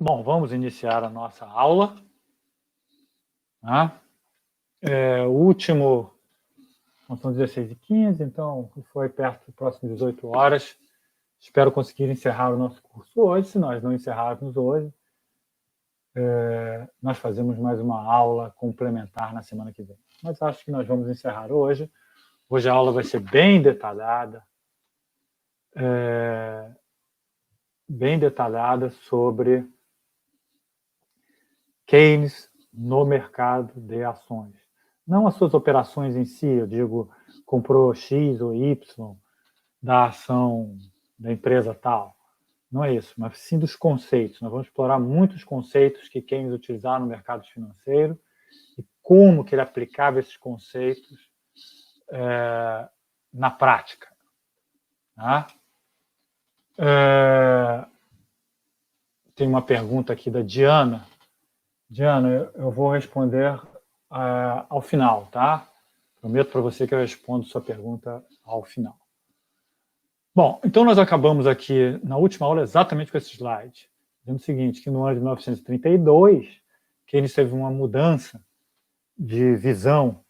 Bom, vamos iniciar a nossa aula. Tá? O último, são 16h15, então foi perto das próximas 18 horas. Espero conseguir encerrar o nosso curso hoje. Se nós não encerrarmos hoje, nós fazemos mais uma aula complementar na semana que vem. Mas acho que nós vamos encerrar hoje. Hoje a aula vai ser bem detalhada. Bem detalhada sobre Keynes no mercado de ações. Não as suas operações em si, eu digo, comprou X ou Y da ação da empresa tal. Não é isso, mas sim dos conceitos. Nós vamos explorar muitos conceitos que Keynes utilizava no mercado financeiro e como que ele aplicava esses conceitos na prática. Tá? Tem uma pergunta aqui da Diana. Diana, eu vou responder ao final, tá? Prometo para você que eu respondo sua pergunta ao final. Bom, então nós acabamos aqui na última aula exatamente com esse slide, dizendo o seguinte, que no ano de 1932, Keynes teve uma mudança de visão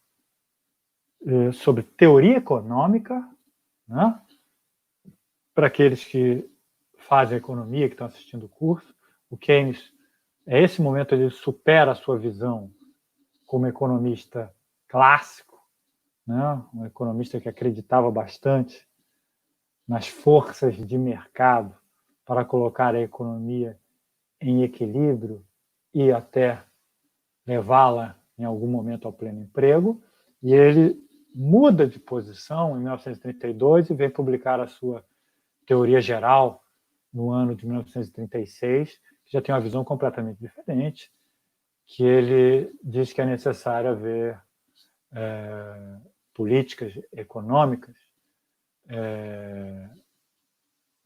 sobre teoria econômica, né? Para aqueles que fazem economia, que estão assistindo o curso, o Keynes, esse momento, ele supera a sua visão como economista clássico, né? Um economista que acreditava bastante nas forças de mercado para colocar a economia em equilíbrio e até levá-la em algum momento ao pleno emprego, e ele muda de posição em 1932 e vem publicar a sua teoria geral no ano de 1936, que já tem uma visão completamente diferente, que ele diz que é necessário haver políticas econômicas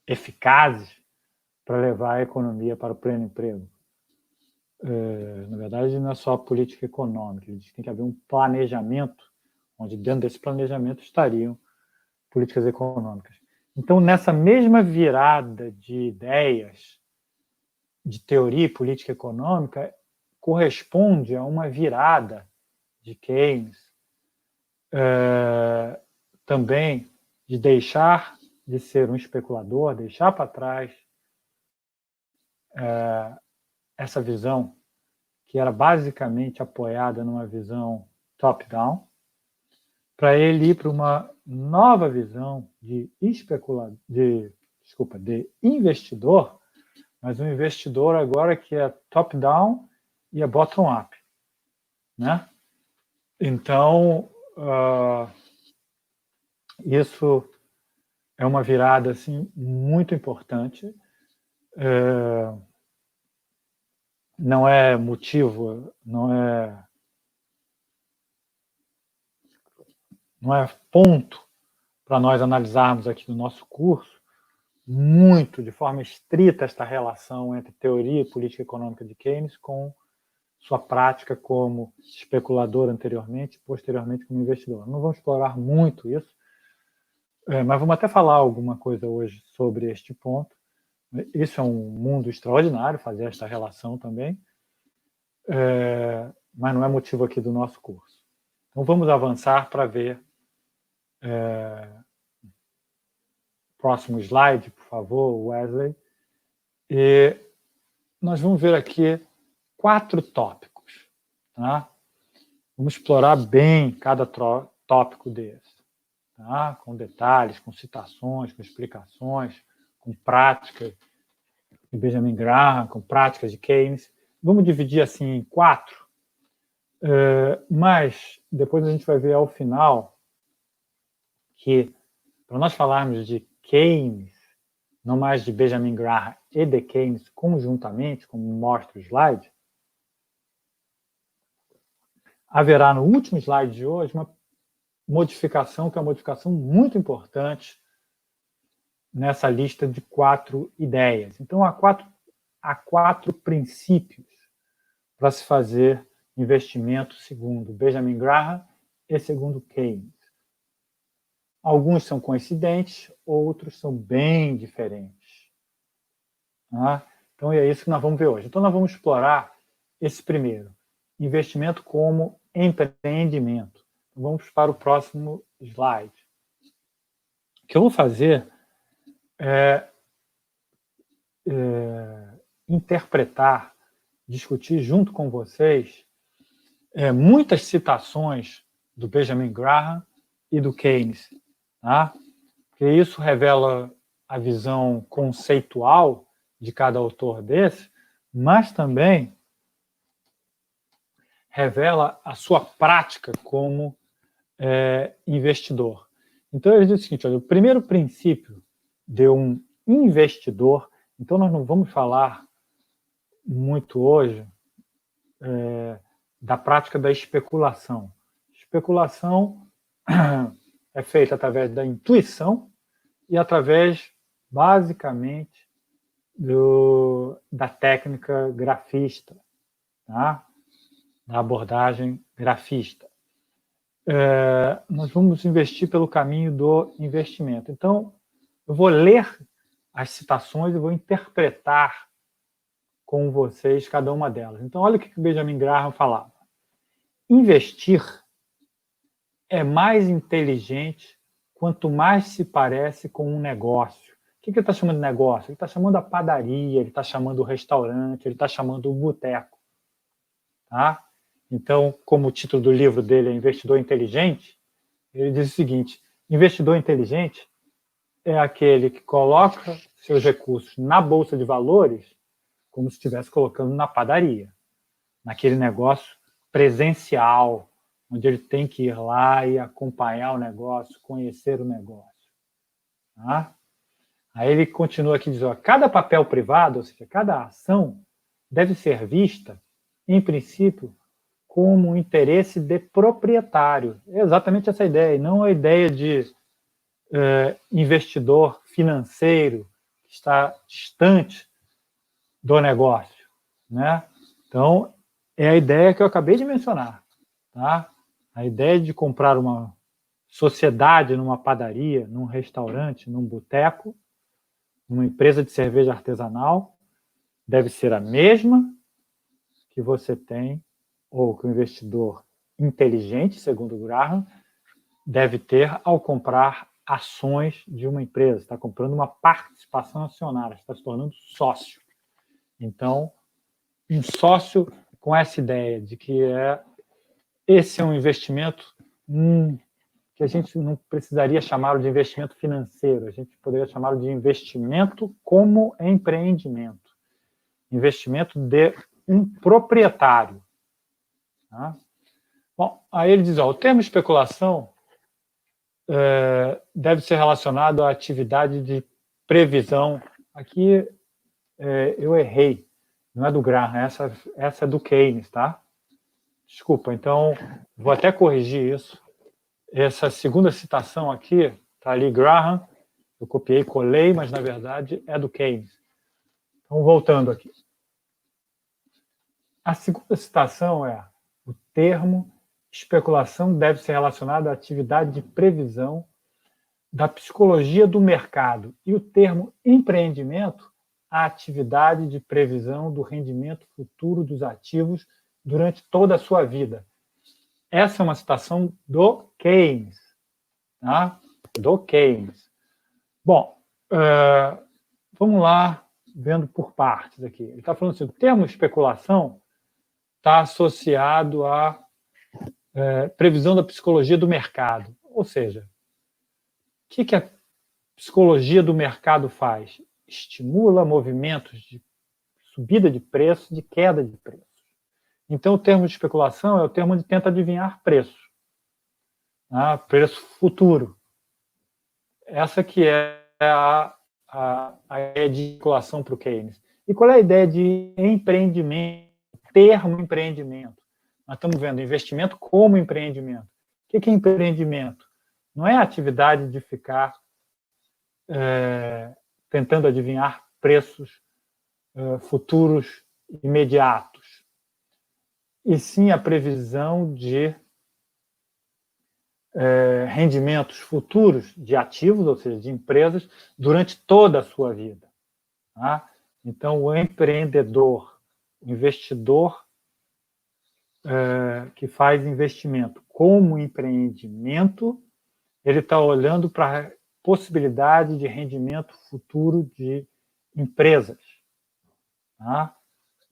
eficazes para levar a economia para o pleno emprego. Na verdade, não é só a política econômica, ele diz que tem que haver um planejamento, onde dentro desse planejamento estariam políticas econômicas. Então, nessa mesma virada de ideias de teoria e política econômica, corresponde a uma virada de Keynes também de deixar de ser um especulador, deixar para trás essa visão que era basicamente apoiada numa visão top-down, para ele ir para uma nova visão de investidor, mas um investidor agora que é top-down e é bottom-up, né? Então, isso é uma virada assim, muito importante. Não é motivo, não é ponto para nós analisarmos aqui no nosso curso muito, de forma estrita, esta relação entre teoria e política econômica de Keynes com sua prática como especulador anteriormente e posteriormente como investidor. Não vamos explorar muito isso, mas vamos até falar alguma coisa hoje sobre este ponto. Isso é um mundo extraordinário, fazer esta relação também, mas não é motivo aqui do nosso curso. Então vamos avançar para ver próximo slide, por favor, Wesley. E nós vamos ver aqui 4 tópicos. Tá? Vamos explorar bem cada tópico desse, tá? Com detalhes, com citações, com explicações, com práticas de Benjamin Graham, com práticas de Keynes. Vamos dividir assim em 4, mas depois a gente vai ver ao final que, para nós falarmos de Keynes, não mais de Benjamin Graham e de Keynes conjuntamente, como mostra o slide, haverá no último slide de hoje uma modificação, que é uma modificação muito importante nessa lista de 4 ideias. Então, há quatro princípios para se fazer investimento segundo Benjamin Graham e segundo Keynes. Alguns são coincidentes, outros são bem diferentes. Tá? Então, é isso que nós vamos ver hoje. Então, nós vamos explorar esse primeiro, investimento como empreendimento. Vamos para o próximo slide. O que eu vou fazer é interpretar, discutir junto com vocês muitas citações do Benjamin Graham e do Keynes, tá? Porque isso revela a visão conceitual de cada autor desse, mas também revela a sua prática como investidor. Então, ele diz o seguinte, olha, o primeiro princípio de um investidor, então nós não vamos falar muito hoje da prática da especulação. Especulação é feita através da intuição e através, basicamente, da técnica grafista, tá? Da abordagem grafista. Nós vamos investir pelo caminho do investimento. Então, eu vou ler as citações e vou interpretar com vocês cada uma delas. Então, olha o que o Benjamin Graham falava. Investir é mais inteligente quanto mais se parece com um negócio. O que ele está chamando de negócio? Ele está chamando a padaria, ele está chamando o restaurante, ele está chamando o boteco. Tá? Então, como o título do livro dele é Investidor Inteligente, ele diz o seguinte, investidor inteligente é aquele que coloca seus recursos na bolsa de valores como se estivesse colocando na padaria, naquele negócio presencial, onde ele tem que ir lá e acompanhar o negócio, conhecer o negócio. Tá? Aí ele continua aqui dizendo, cada papel privado, ou seja, cada ação, deve ser vista, em princípio, como um interesse de proprietário. É exatamente essa ideia, e não a ideia de investidor financeiro que está distante do negócio, né? Então, é a ideia que eu acabei de mencionar, tá? A ideia de comprar uma sociedade numa padaria, num restaurante, num boteco, numa empresa de cerveja artesanal, deve ser a mesma que você tem, ou que o investidor inteligente, segundo o Graham, deve ter ao comprar ações de uma empresa. Está comprando uma participação acionária, está se tornando sócio. Então, um sócio com essa ideia de que esse é um investimento que a gente não precisaria chamá-lo de investimento financeiro, a gente poderia chamá-lo de investimento como empreendimento. Investimento de um proprietário. Tá? Bom, aí ele diz, o termo especulação deve ser relacionado à atividade de previsão. Aqui eu errei, não é do Graham, essa é do Keynes, tá? Desculpa, então vou até corrigir isso. Essa segunda citação aqui, está ali Graham, eu copiei, colei, mas na verdade é do Keynes. Então, voltando aqui. A segunda citação é o termo especulação deve ser relacionado à atividade de previsão da psicologia do mercado e o termo empreendimento à atividade de previsão do rendimento futuro dos ativos durante toda a sua vida. Essa é uma citação do Keynes. Tá? Do Keynes. Bom, vamos lá, vendo por partes aqui. Ele está falando assim, o termo especulação está associado à previsão da psicologia do mercado. Ou seja, o que a psicologia do mercado faz? Estimula movimentos de subida de preço, de queda de preço. Então, o termo de especulação é o termo onde tenta adivinhar preço. Tá? Preço futuro. Essa que é a ideia de especulação para o Keynes. E qual é a ideia de empreendimento? Termo empreendimento. Nós estamos vendo investimento como empreendimento. O que é empreendimento? Não é a atividade de ficar tentando adivinhar preços futuros imediatos, e sim a previsão de rendimentos futuros de ativos, ou seja, de empresas, durante toda a sua vida. Tá? Então, o empreendedor, o investidor que faz investimento como empreendimento, ele está olhando para a possibilidade de rendimento futuro de empresas. Tá?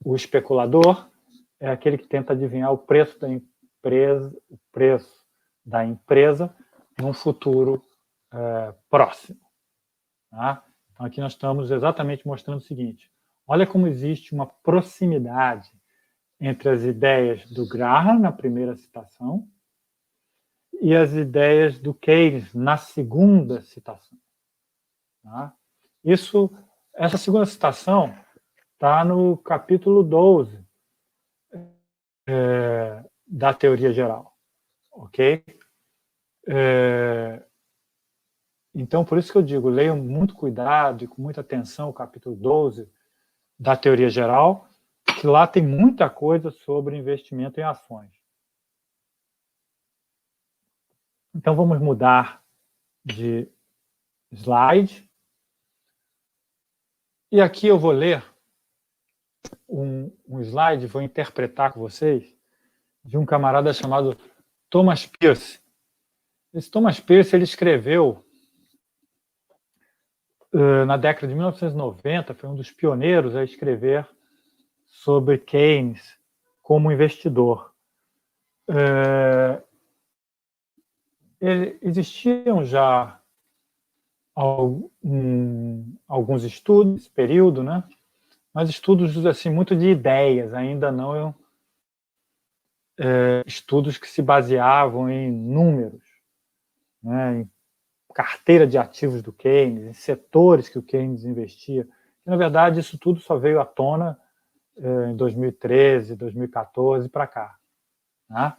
O especulador é aquele que tenta adivinhar o preço da empresa num futuro próximo. Tá? Então, aqui nós estamos exatamente mostrando o seguinte: olha como existe uma proximidade entre as ideias do Graham, na primeira citação, e as ideias do Keynes, na segunda citação. Tá? Essa segunda citação está no capítulo 12 da teoria geral. Ok? Então, por isso que eu digo, leiam muito cuidado e com muita atenção o capítulo 12 da teoria geral, que lá tem muita coisa sobre investimento em ações. Então, vamos mudar de slide. E aqui eu vou ler um slide, vou interpretar com vocês, de um camarada chamado Thomas Peirce. Esse Thomas Peirce, ele escreveu na década de 1990, foi um dos pioneiros a escrever sobre Keynes como investidor. Existiam já alguns estudos nesse período, né? Mas estudos assim, muito de ideias, ainda não estudos que se baseavam em números, né? Em carteira de ativos do Keynes, em setores que o Keynes investia. E, na verdade, isso tudo só veio à tona em 2013, 2014 para cá. Né?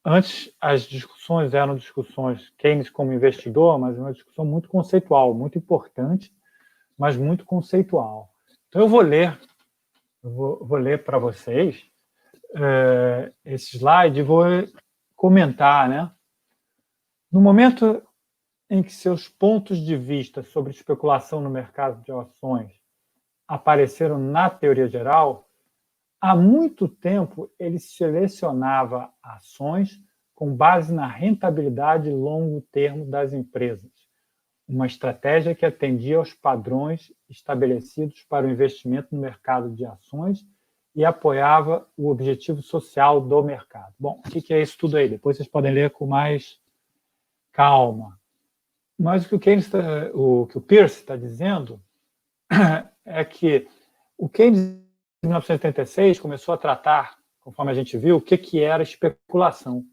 Antes, as discussões eram discussões Keynes como investidor, mas uma discussão muito conceitual, muito importante, mas muito conceitual. Então, eu vou ler para vocês esse slide e vou comentar, né? No momento em que seus pontos de vista sobre especulação no mercado de ações apareceram na teoria geral, há muito tempo ele selecionava ações com base na rentabilidade longo termo das empresas, uma estratégia que atendia aos padrões estabelecidos para o investimento no mercado de ações e apoiava o objetivo social do mercado. Bom, o que é isso tudo aí? Depois vocês podem ler com mais calma. Mas o que o Peirce está dizendo é que o Keynes, em 1936, começou a tratar, conforme a gente viu, o que era especulação.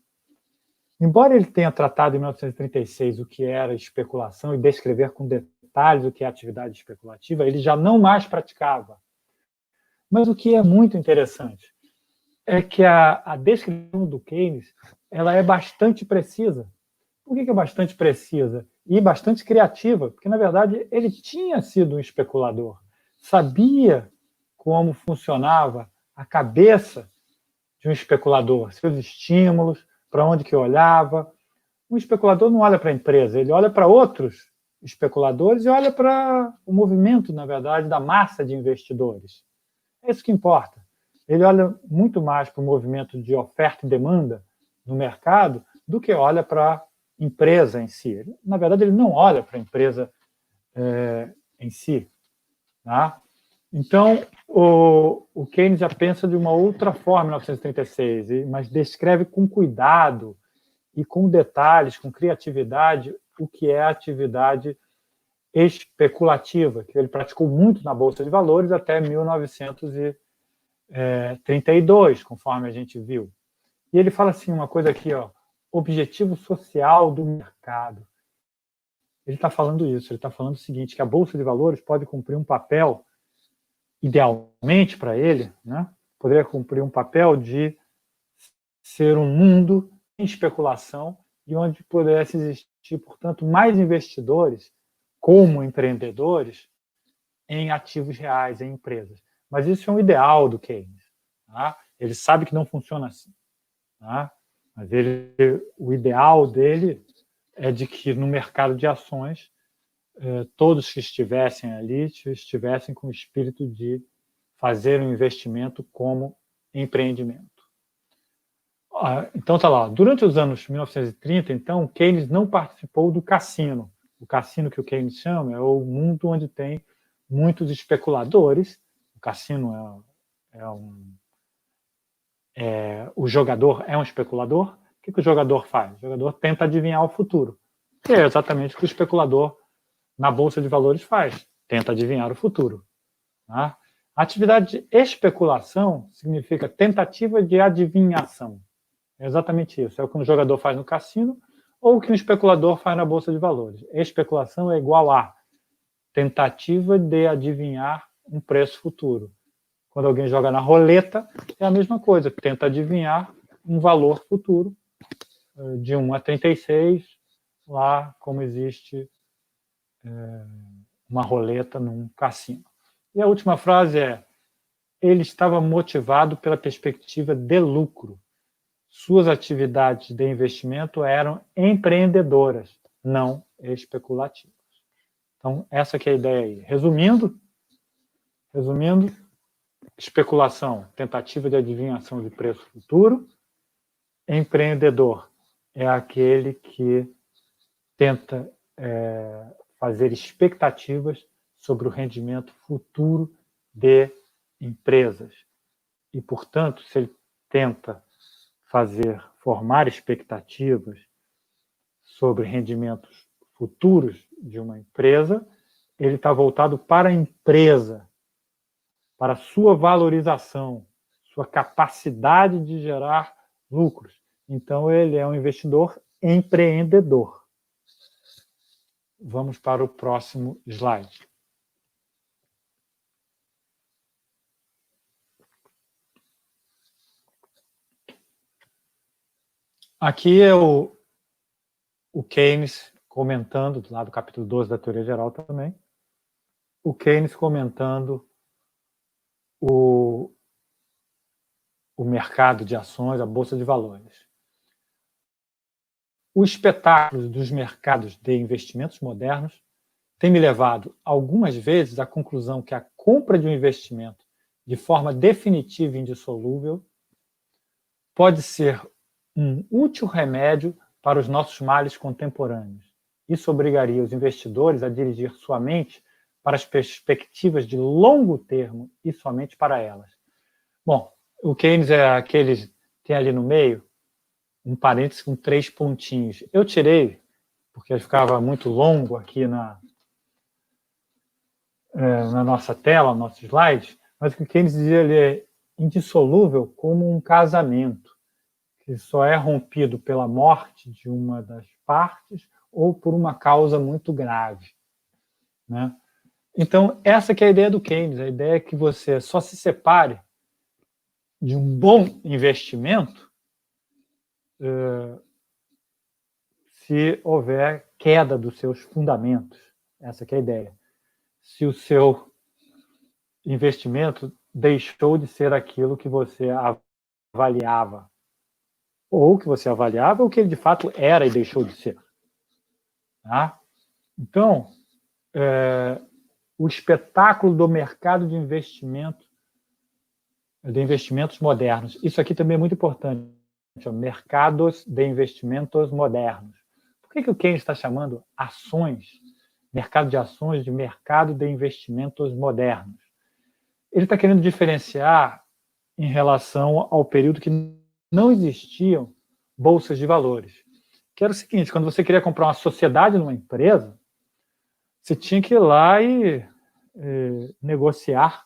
Embora ele tenha tratado em 1936 o que era especulação e descrever com detalhes o que é atividade especulativa, ele já não mais praticava. Mas o que é muito interessante é que a descrição do Keynes ela é bastante precisa. Por que é bastante precisa? E bastante criativa, porque, na verdade, ele tinha sido um especulador, sabia como funcionava a cabeça de um especulador, seus estímulos, para onde que olhava. Um especulador não olha para a empresa, ele olha para outros especuladores e olha para o movimento, na verdade, da massa de investidores. É isso que importa. Ele olha muito mais para o movimento de oferta e demanda no mercado do que olha para a empresa em si. Na verdade, ele não olha para a empresa em si. Tá? Então, o Keynes já pensa de uma outra forma em 1936, mas descreve com cuidado e com detalhes, com criatividade, o que é a atividade especulativa, que ele praticou muito na Bolsa de Valores até 1932, conforme a gente viu. E ele fala assim, uma coisa aqui, ó, objetivo social do mercado. Ele está falando isso, ele está falando o seguinte, que a Bolsa de Valores pode cumprir um papel, idealmente para ele, né, poderia cumprir um papel de ser um mundo em especulação e onde pudesse existir, portanto, mais investidores como empreendedores em ativos reais, em empresas. Mas isso é um ideal do Keynes. Tá? Ele sabe que não funciona assim. Tá? Mas o ideal dele é de que no mercado de ações todos que estivessem ali estivessem com o espírito de fazer um investimento como empreendimento. Então, tá lá. Durante os anos 1930, então, Keynes não participou do cassino. O cassino que o Keynes chama é o mundo onde tem muitos especuladores. O cassino o jogador é um especulador. O que o jogador faz? O jogador tenta adivinhar o futuro. Que é exatamente o que o especulador na Bolsa de Valores faz. Tenta adivinhar o futuro. Tá? A atividade de especulação significa tentativa de adivinhação. É exatamente isso. É o que um jogador faz no cassino ou o que um especulador faz na Bolsa de Valores. Especulação é igual a tentativa de adivinhar um preço futuro. Quando alguém joga na roleta, é a mesma coisa. Tenta adivinhar um valor futuro de 1 a 36, lá como existe uma roleta num cassino. E a última frase é: ele estava motivado pela perspectiva de lucro. Suas atividades de investimento eram empreendedoras, não especulativas. Então, essa que é a ideia aí. Resumindo, especulação, tentativa de adivinhação de preço futuro. Empreendedor é aquele que tenta fazer expectativas sobre o rendimento futuro de empresas. E, portanto, se ele tenta formar expectativas sobre rendimentos futuros de uma empresa, ele está voltado para a empresa, para a sua valorização, sua capacidade de gerar lucros. Então, ele é um investidor empreendedor. Vamos para o próximo slide. Aqui é o Keynes comentando, lá do capítulo 12 da Teoria Geral também, o Keynes comentando o mercado de ações, a Bolsa de Valores. O espetáculo dos mercados de investimentos modernos tem me levado algumas vezes à conclusão que a compra de um investimento de forma definitiva e indissolúvel pode ser um útil remédio para os nossos males contemporâneos. Isso obrigaria os investidores a dirigir sua mente para as perspectivas de longo termo e somente para elas. Bom, o Keynes é aquele, tem ali no meio um parênteses com 3 pontinhos. Eu tirei, porque ficava muito longo aqui na nossa tela, no nosso slide, mas o que o Keynes dizia, ele é indissolúvel como um casamento, que só é rompido pela morte de uma das partes ou por uma causa muito grave, né? Então, essa que é a ideia do Keynes. A ideia é que você só se separe de um bom investimento se houver queda dos seus fundamentos. Essa que é a ideia. Se o seu investimento deixou de ser aquilo que você avaliava, ou que você avaliava, ou que ele de fato era e deixou de ser. Tá? Então, o espetáculo do mercado de investimentos modernos. Isso aqui também é muito importante. Mercados de investimentos modernos. Por que o Keynes está chamando ações, mercado de ações, de mercado de investimentos modernos? Ele está querendo diferenciar em relação ao período que não existiam bolsas de valores. Que era o seguinte: quando você queria comprar uma sociedade numa empresa, você tinha que ir lá e negociar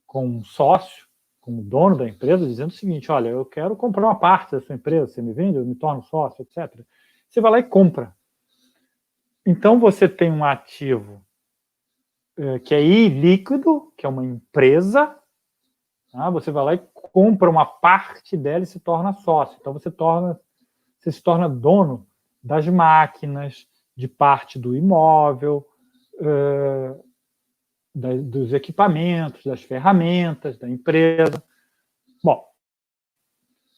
com um sócio, com o dono da empresa, dizendo o seguinte: olha, eu quero comprar uma parte da sua empresa, você me vende, eu me torno sócio, etc. Você vai lá e compra. Então, você tem um ativo que é ilíquido, que é uma empresa, tá? Você vai lá e compra uma parte dela e se torna sócio. Então, você se torna dono das máquinas, de parte do imóvel, dos equipamentos, das ferramentas da empresa. Bom,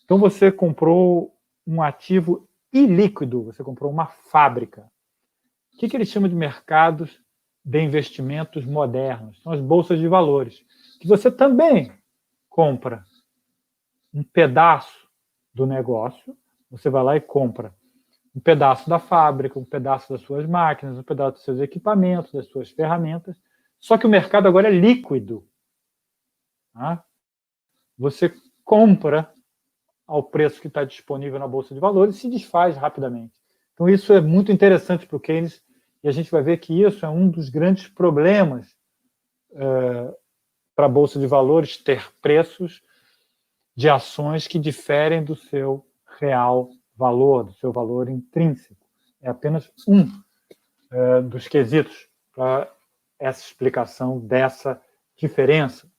então você comprou um ativo ilíquido, você comprou uma fábrica. O que ele chama de mercados de investimentos modernos? São as bolsas de valores, que você também compra um pedaço do negócio, você vai lá e compra um pedaço da fábrica, um pedaço das suas máquinas, um pedaço dos seus equipamentos, das suas ferramentas, só que o mercado agora é líquido. Tá? Você compra ao preço que está disponível na Bolsa de Valores e se desfaz rapidamente. Então, isso é muito interessante para o Keynes, e a gente vai ver que isso é um dos grandes problemas para a Bolsa de Valores, ter preços de ações que diferem do seu real valor, do seu valor intrínseco. É apenas um dos quesitos para essa explicação dessa diferença.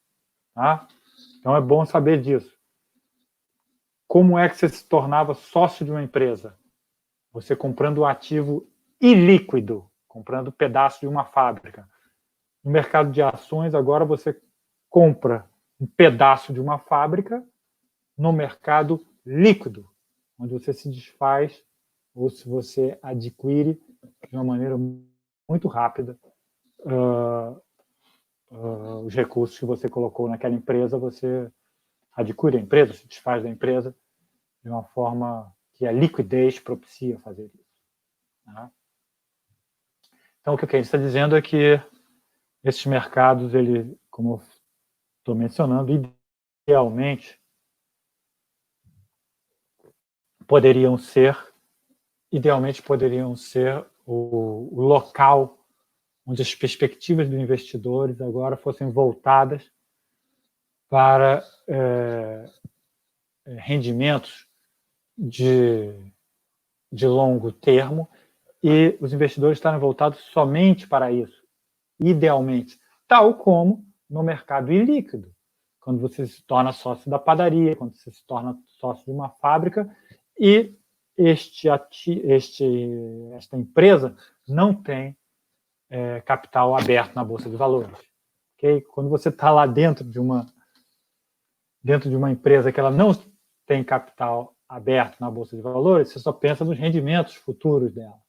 Tá? Então, é bom saber disso. Como é que você se tornava sócio de uma empresa? Você comprando um ativo ilíquido, comprando um pedaço de uma fábrica. No mercado de ações, agora você compra um pedaço de uma fábrica no mercado líquido, onde você se desfaz ou se você adquire de uma maneira muito rápida os recursos que você colocou naquela empresa, você adquire a empresa, se desfaz da empresa de uma forma que a liquidez propicia fazer isso. Tá? Então, o que o Keynes está dizendo é que esses mercados, ele, como eu estou mencionando, idealmente poderiam ser o local onde as perspectivas dos investidores agora fossem voltadas para rendimentos de longo termo, e os investidores estarem voltados somente para isso, idealmente, tal como no mercado ilíquido, quando você se torna sócio da padaria, quando você se torna sócio de uma fábrica, e esta empresa não tem capital aberto na Bolsa de Valores. Okay? Quando você está lá dentro de uma empresa que ela não tem capital aberto na Bolsa de Valores, você só pensa nos rendimentos futuros dela,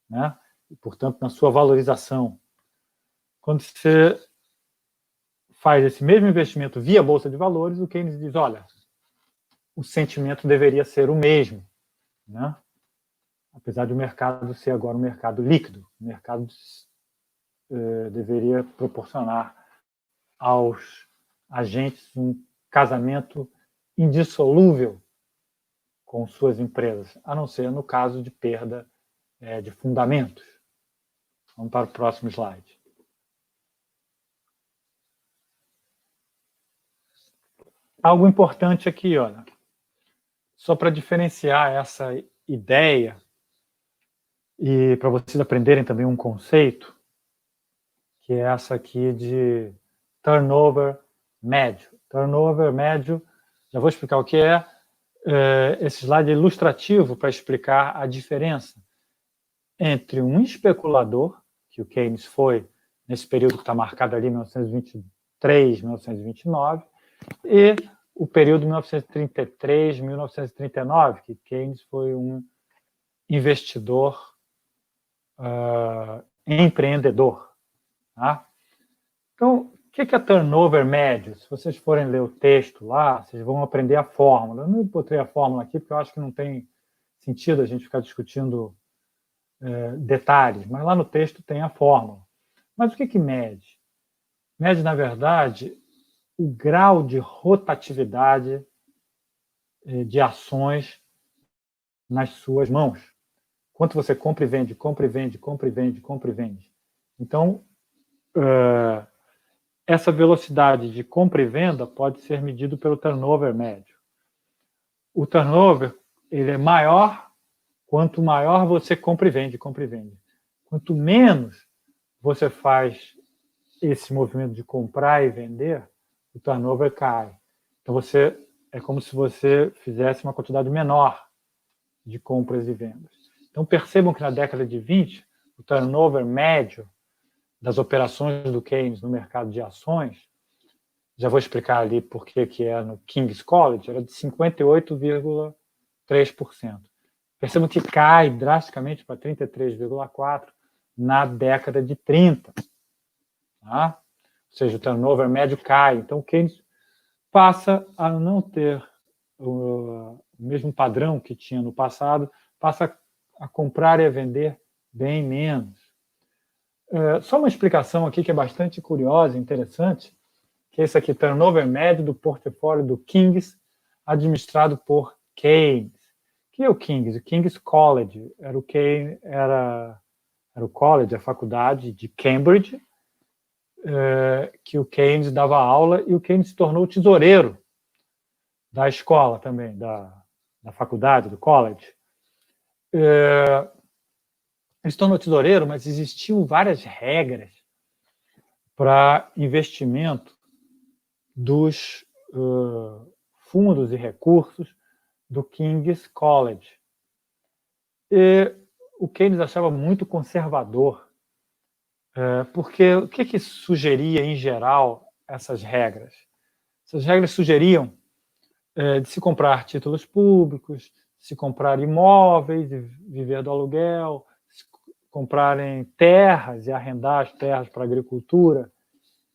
né? E, portanto, na sua valorização. Quando você faz esse mesmo investimento via Bolsa de Valores, o Keynes diz, olha, o sentimento deveria ser o mesmo, né? Apesar de o mercado ser agora um mercado líquido, o mercado deveria proporcionar aos agentes um casamento indissolúvel com suas empresas, a não ser no caso de perda de fundamentos. Vamos para o próximo slide. Algo importante aqui, olha, só para diferenciar essa ideia e para vocês aprenderem também um conceito, que é essa aqui de turnover médio. Turnover médio, já vou explicar o que é. Esse slide é ilustrativo para explicar a diferença entre um especulador, que o Keynes foi nesse período que está marcado ali, 1923, 1929, e o período 1933, 1939, que Keynes foi um investidor empreendedor. Tá? Então, o que é turnover médio? Se vocês forem ler o texto lá, vocês vão aprender a fórmula. Eu não botei a fórmula aqui, porque eu acho que não tem sentido a gente ficar discutindo detalhes, mas lá no texto tem a fórmula. Mas o que mede? Mede, na verdade, o grau de rotatividade de ações nas suas mãos. Quanto você compra e vende, compra e vende, compra e vende, compra e vende. Então, essa velocidade de compra e venda pode ser medido pelo turnover médio. O turnover ele é maior quanto maior você compra e vende, compra e vende. Quanto menos você faz esse movimento de comprar e vender, o turnover cai. Então, é como se você fizesse uma quantidade menor de compras e vendas. Então, percebam que na década de 20, o turnover médio das operações do Keynes no mercado de ações, já vou explicar ali por que é no King's College, era de 58,3%. Percebam que cai drasticamente para 33,4%, na década de 30. Tá? Ou seja, o turnover médio cai. Então, o Keynes passa a não ter o mesmo padrão que tinha no passado, passa a comprar e a vender bem menos. Só uma explicação aqui que é bastante curiosa e interessante, que é esse aqui, turnover médio do portfólio do King's, administrado por Keynes. O que é o King's? O King's College era o college, a faculdade de Cambridge, que o Keynes dava aula, e o Keynes se tornou tesoureiro da escola também, da faculdade, do college. Ele se tornou tesoureiro, mas existiam várias regras para investimento dos fundos e recursos do King's College. E o Keynes achava muito conservador, porque o que sugeria, em geral, essas regras? Essas regras sugeriam de se comprar títulos públicos, se comprar imóveis e viver do aluguel, se comprarem terras e arrendar as terras para a agricultura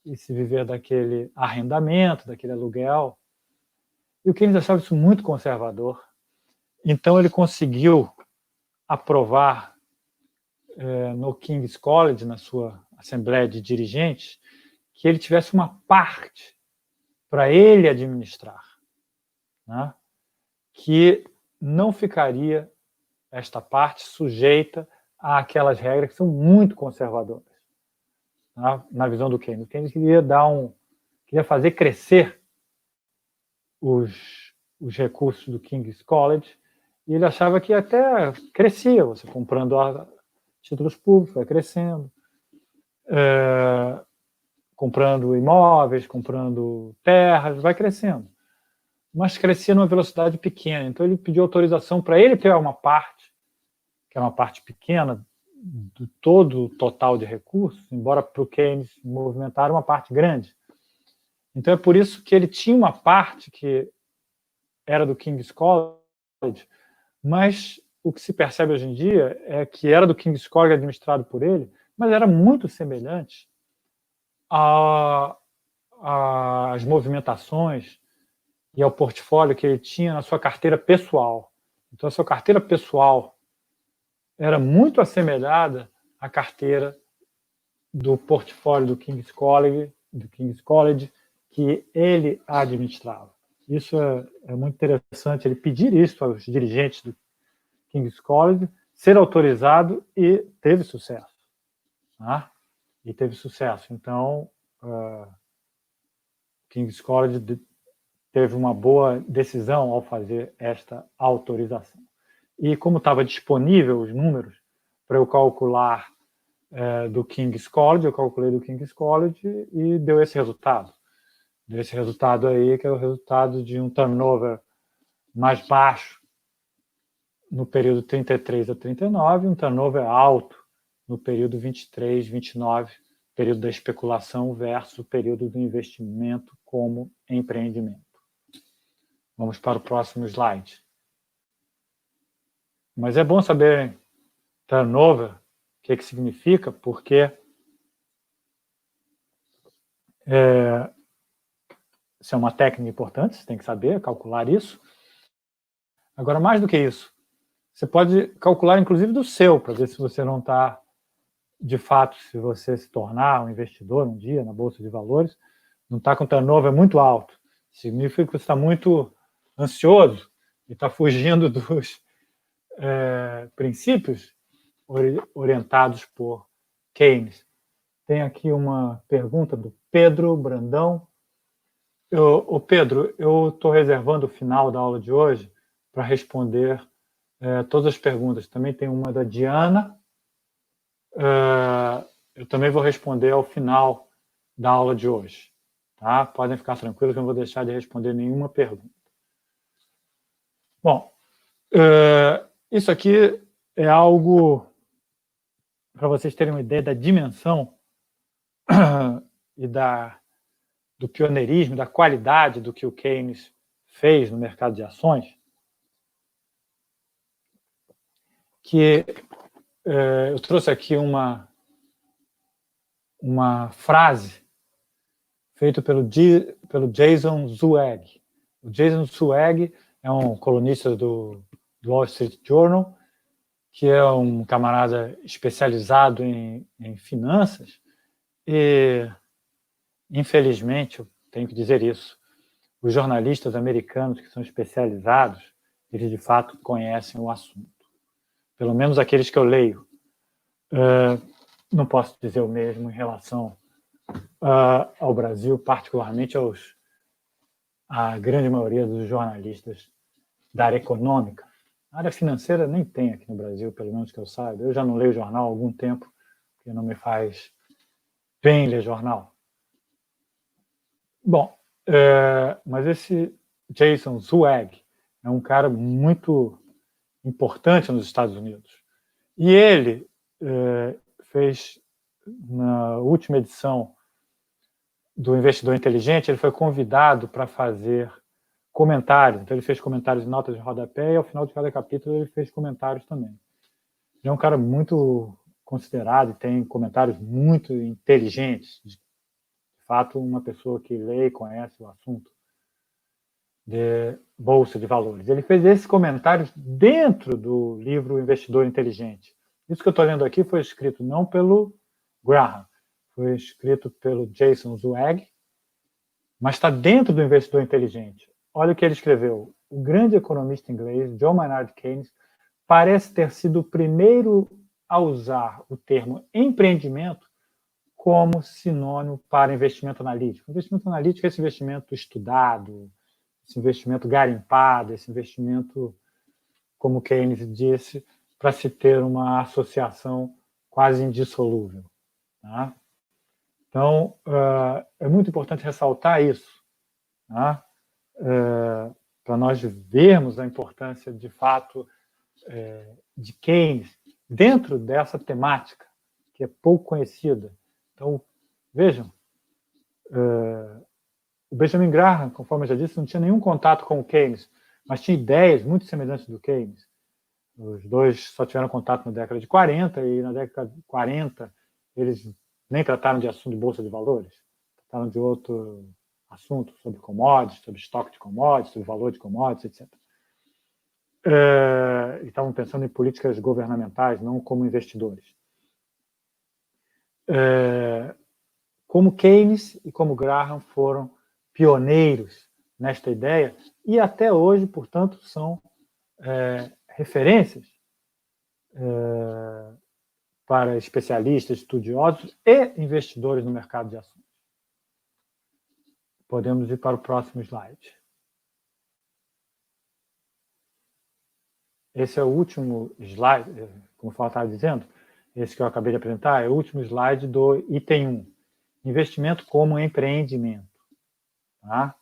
e se viver daquele arrendamento, daquele aluguel. E o Keynes achava isso muito conservador. Então, ele conseguiu aprovar no King's College, na sua Assembleia de Dirigentes, que ele tivesse uma parte para ele administrar, né? Que não ficaria esta parte sujeita àquelas regras que são muito conservadoras, tá? Na visão do Keynes. O Keynes queria fazer crescer os recursos do King's College, e ele achava que até crescia, você comprando títulos públicos, vai crescendo, comprando imóveis, comprando terras, vai crescendo. Mas crescia numa velocidade pequena. Então, ele pediu autorização para ele ter uma parte, que é uma parte pequena, do todo o total de recursos, embora para o Keynes movimentar uma parte grande. Então, é por isso que ele tinha uma parte que era do King's College, mas o que se percebe hoje em dia é que era do King's College administrado por ele, mas era muito semelhante às movimentações e ao portfólio que ele tinha na sua carteira pessoal. Então, a sua carteira pessoal era muito assemelhada à carteira do portfólio do King's College que ele administrava. Isso é muito interessante, ele pedir isso aos dirigentes do King's College, ser autorizado, e teve sucesso. Né? E teve sucesso. Então, King's College teve uma boa decisão ao fazer esta autorização. E como estava disponível os números para eu calcular do King's College, eu calculei do King's College e deu esse resultado. Deu esse resultado aí, que é o resultado de um turnover mais baixo no período 33 a 39, um turnover alto no período 23, 29, período da especulação versus o período do investimento como empreendimento. Vamos para o próximo slide. Mas é bom saber turnover, o que significa, porque isso é uma técnica importante, você tem que saber calcular isso. Agora, mais do que isso, você pode calcular, inclusive, do seu, para ver se você não está, de fato, se você se tornar um investidor um dia na Bolsa de Valores, não está com turnover muito alto. Significa que você está muito ansioso e está fugindo dos princípios orientados por Keynes. Tem aqui uma pergunta do Pedro Brandão. Pedro, eu estou reservando o final da aula de hoje para responder todas as perguntas. Também tem uma da Diana. Eu também vou responder ao final da aula de hoje. Tá? Podem ficar tranquilos que eu não vou deixar de responder nenhuma pergunta. Bom, isso aqui é algo para vocês terem uma ideia da dimensão e do pioneirismo, da qualidade do que o Keynes fez no mercado de ações, que eu trouxe aqui uma uma frase feita pelo Jason Zweig. O Jason Zweig é um colunista do Wall Street Journal, que é um camarada especializado em finanças, e, infelizmente, eu tenho que dizer isso, os jornalistas americanos que são especializados, eles de fato conhecem o assunto. Pelo menos aqueles que eu leio. Não posso dizer o mesmo em relação ao Brasil, particularmente à grande maioria dos jornalistas da área econômica. A área financeira nem tem aqui no Brasil, pelo menos que eu saiba. Eu já não leio jornal há algum tempo, porque não me faz bem ler jornal. Bom, mas esse Jason Zweig é um cara muito importante nos Estados Unidos. E ele fez, na última edição do Investidor Inteligente, ele foi convidado para fazer comentários. Então, ele fez comentários em notas de rodapé e, ao final de cada capítulo, ele fez comentários também. Ele é um cara muito considerado e tem comentários muito inteligentes. De fato, uma pessoa que lê e conhece o assunto de Bolsa de Valores. Ele fez esses comentários dentro do livro Investidor Inteligente. Isso que eu estou lendo aqui foi escrito não pelo Graham, foi escrito pelo Jason Zweig, mas está dentro do Investidor Inteligente. Olha o que ele escreveu. O grande economista inglês, John Maynard Keynes, parece ter sido o primeiro a usar o termo empreendimento como sinônimo para investimento analítico. Investimento analítico é esse investimento estudado, esse investimento garimpado, esse investimento, como Keynes disse, para se ter uma associação quase indissolúvel. Tá? Então, é muito importante ressaltar isso, tá? Para nós vermos a importância, de fato, de Keynes dentro dessa temática, que é pouco conhecida. Então, vejam, o Benjamin Graham, conforme eu já disse, não tinha nenhum contato com o Keynes, mas tinha ideias muito semelhantes do Keynes. Os dois só tiveram contato na década de 40, e na década de 40 eles nem trataram de assunto de bolsa de valores, trataram de outro assunto, sobre commodities, sobre estoque de commodities, sobre valor de commodities, etc. Estavam pensando em políticas governamentais, não como investidores. Como Keynes e como Graham foram pioneiros nesta ideia e até hoje, portanto, são referências para especialistas, estudiosos e investidores no mercado de ações. Podemos ir para o próximo slide. Esse é o último slide, como eu estava dizendo, esse que eu acabei de apresentar, é o último slide do item 1. Investimento como empreendimento. Tá?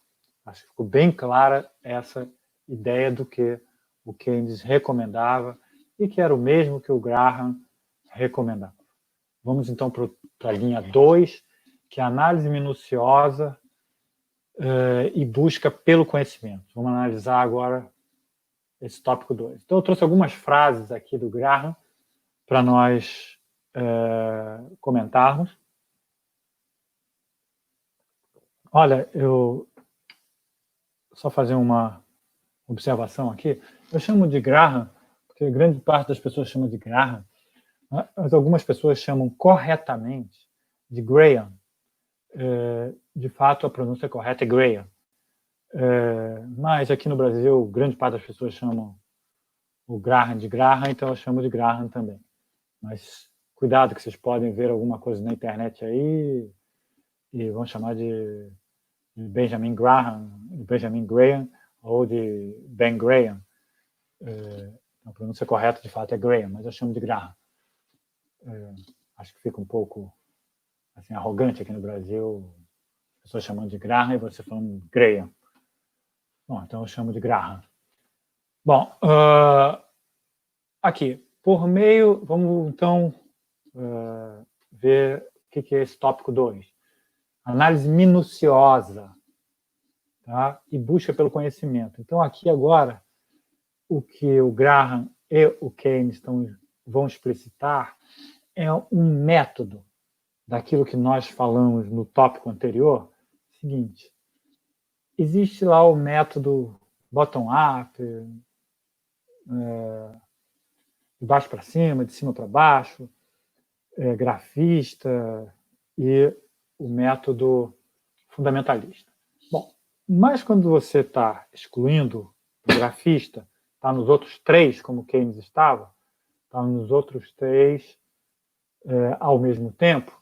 Acho que ficou bem clara essa ideia do que o Keynes recomendava e que era o mesmo que o Graham recomendava. Vamos então para a linha 2, que é a análise minuciosa e busca pelo conhecimento. Vamos analisar agora esse tópico 2. Então, eu trouxe algumas frases aqui do Graham para nós comentarmos. Olha, eu só fazer uma observação aqui. Eu chamo de Graham, porque grande parte das pessoas chama de Graham, mas algumas pessoas chamam corretamente de Graham. De fato, a pronúncia correta é Graham. Mas aqui no Brasil, grande parte das pessoas chamam o Graham de Graham, então eu chamo de Graham também. Mas cuidado que vocês podem ver alguma coisa na internet aí e vão chamar de Benjamin Graham, de Benjamin Graham ou de Ben Graham. A pronúncia correta, de fato, é Graham, mas eu chamo de Graham. Acho que fica um pouco assim, arrogante aqui no Brasil, as pessoas chamando de Graham e você falando Graham. Bom, então eu chamo de Graham. Bom, aqui, por meio, vamos então ver o que é esse tópico 2. Análise minuciosa, tá? E busca pelo conhecimento. Então, aqui agora, o que o Graham e o Keynes vão explicitar é um método daquilo que nós falamos no tópico anterior, é o seguinte, existe lá o método bottom-up, de baixo para cima, de cima para baixo, grafista e o método fundamentalista. Bom, mas quando você está excluindo o grafista, está nos outros três, como Keynes estava, está nos outros três ao mesmo tempo,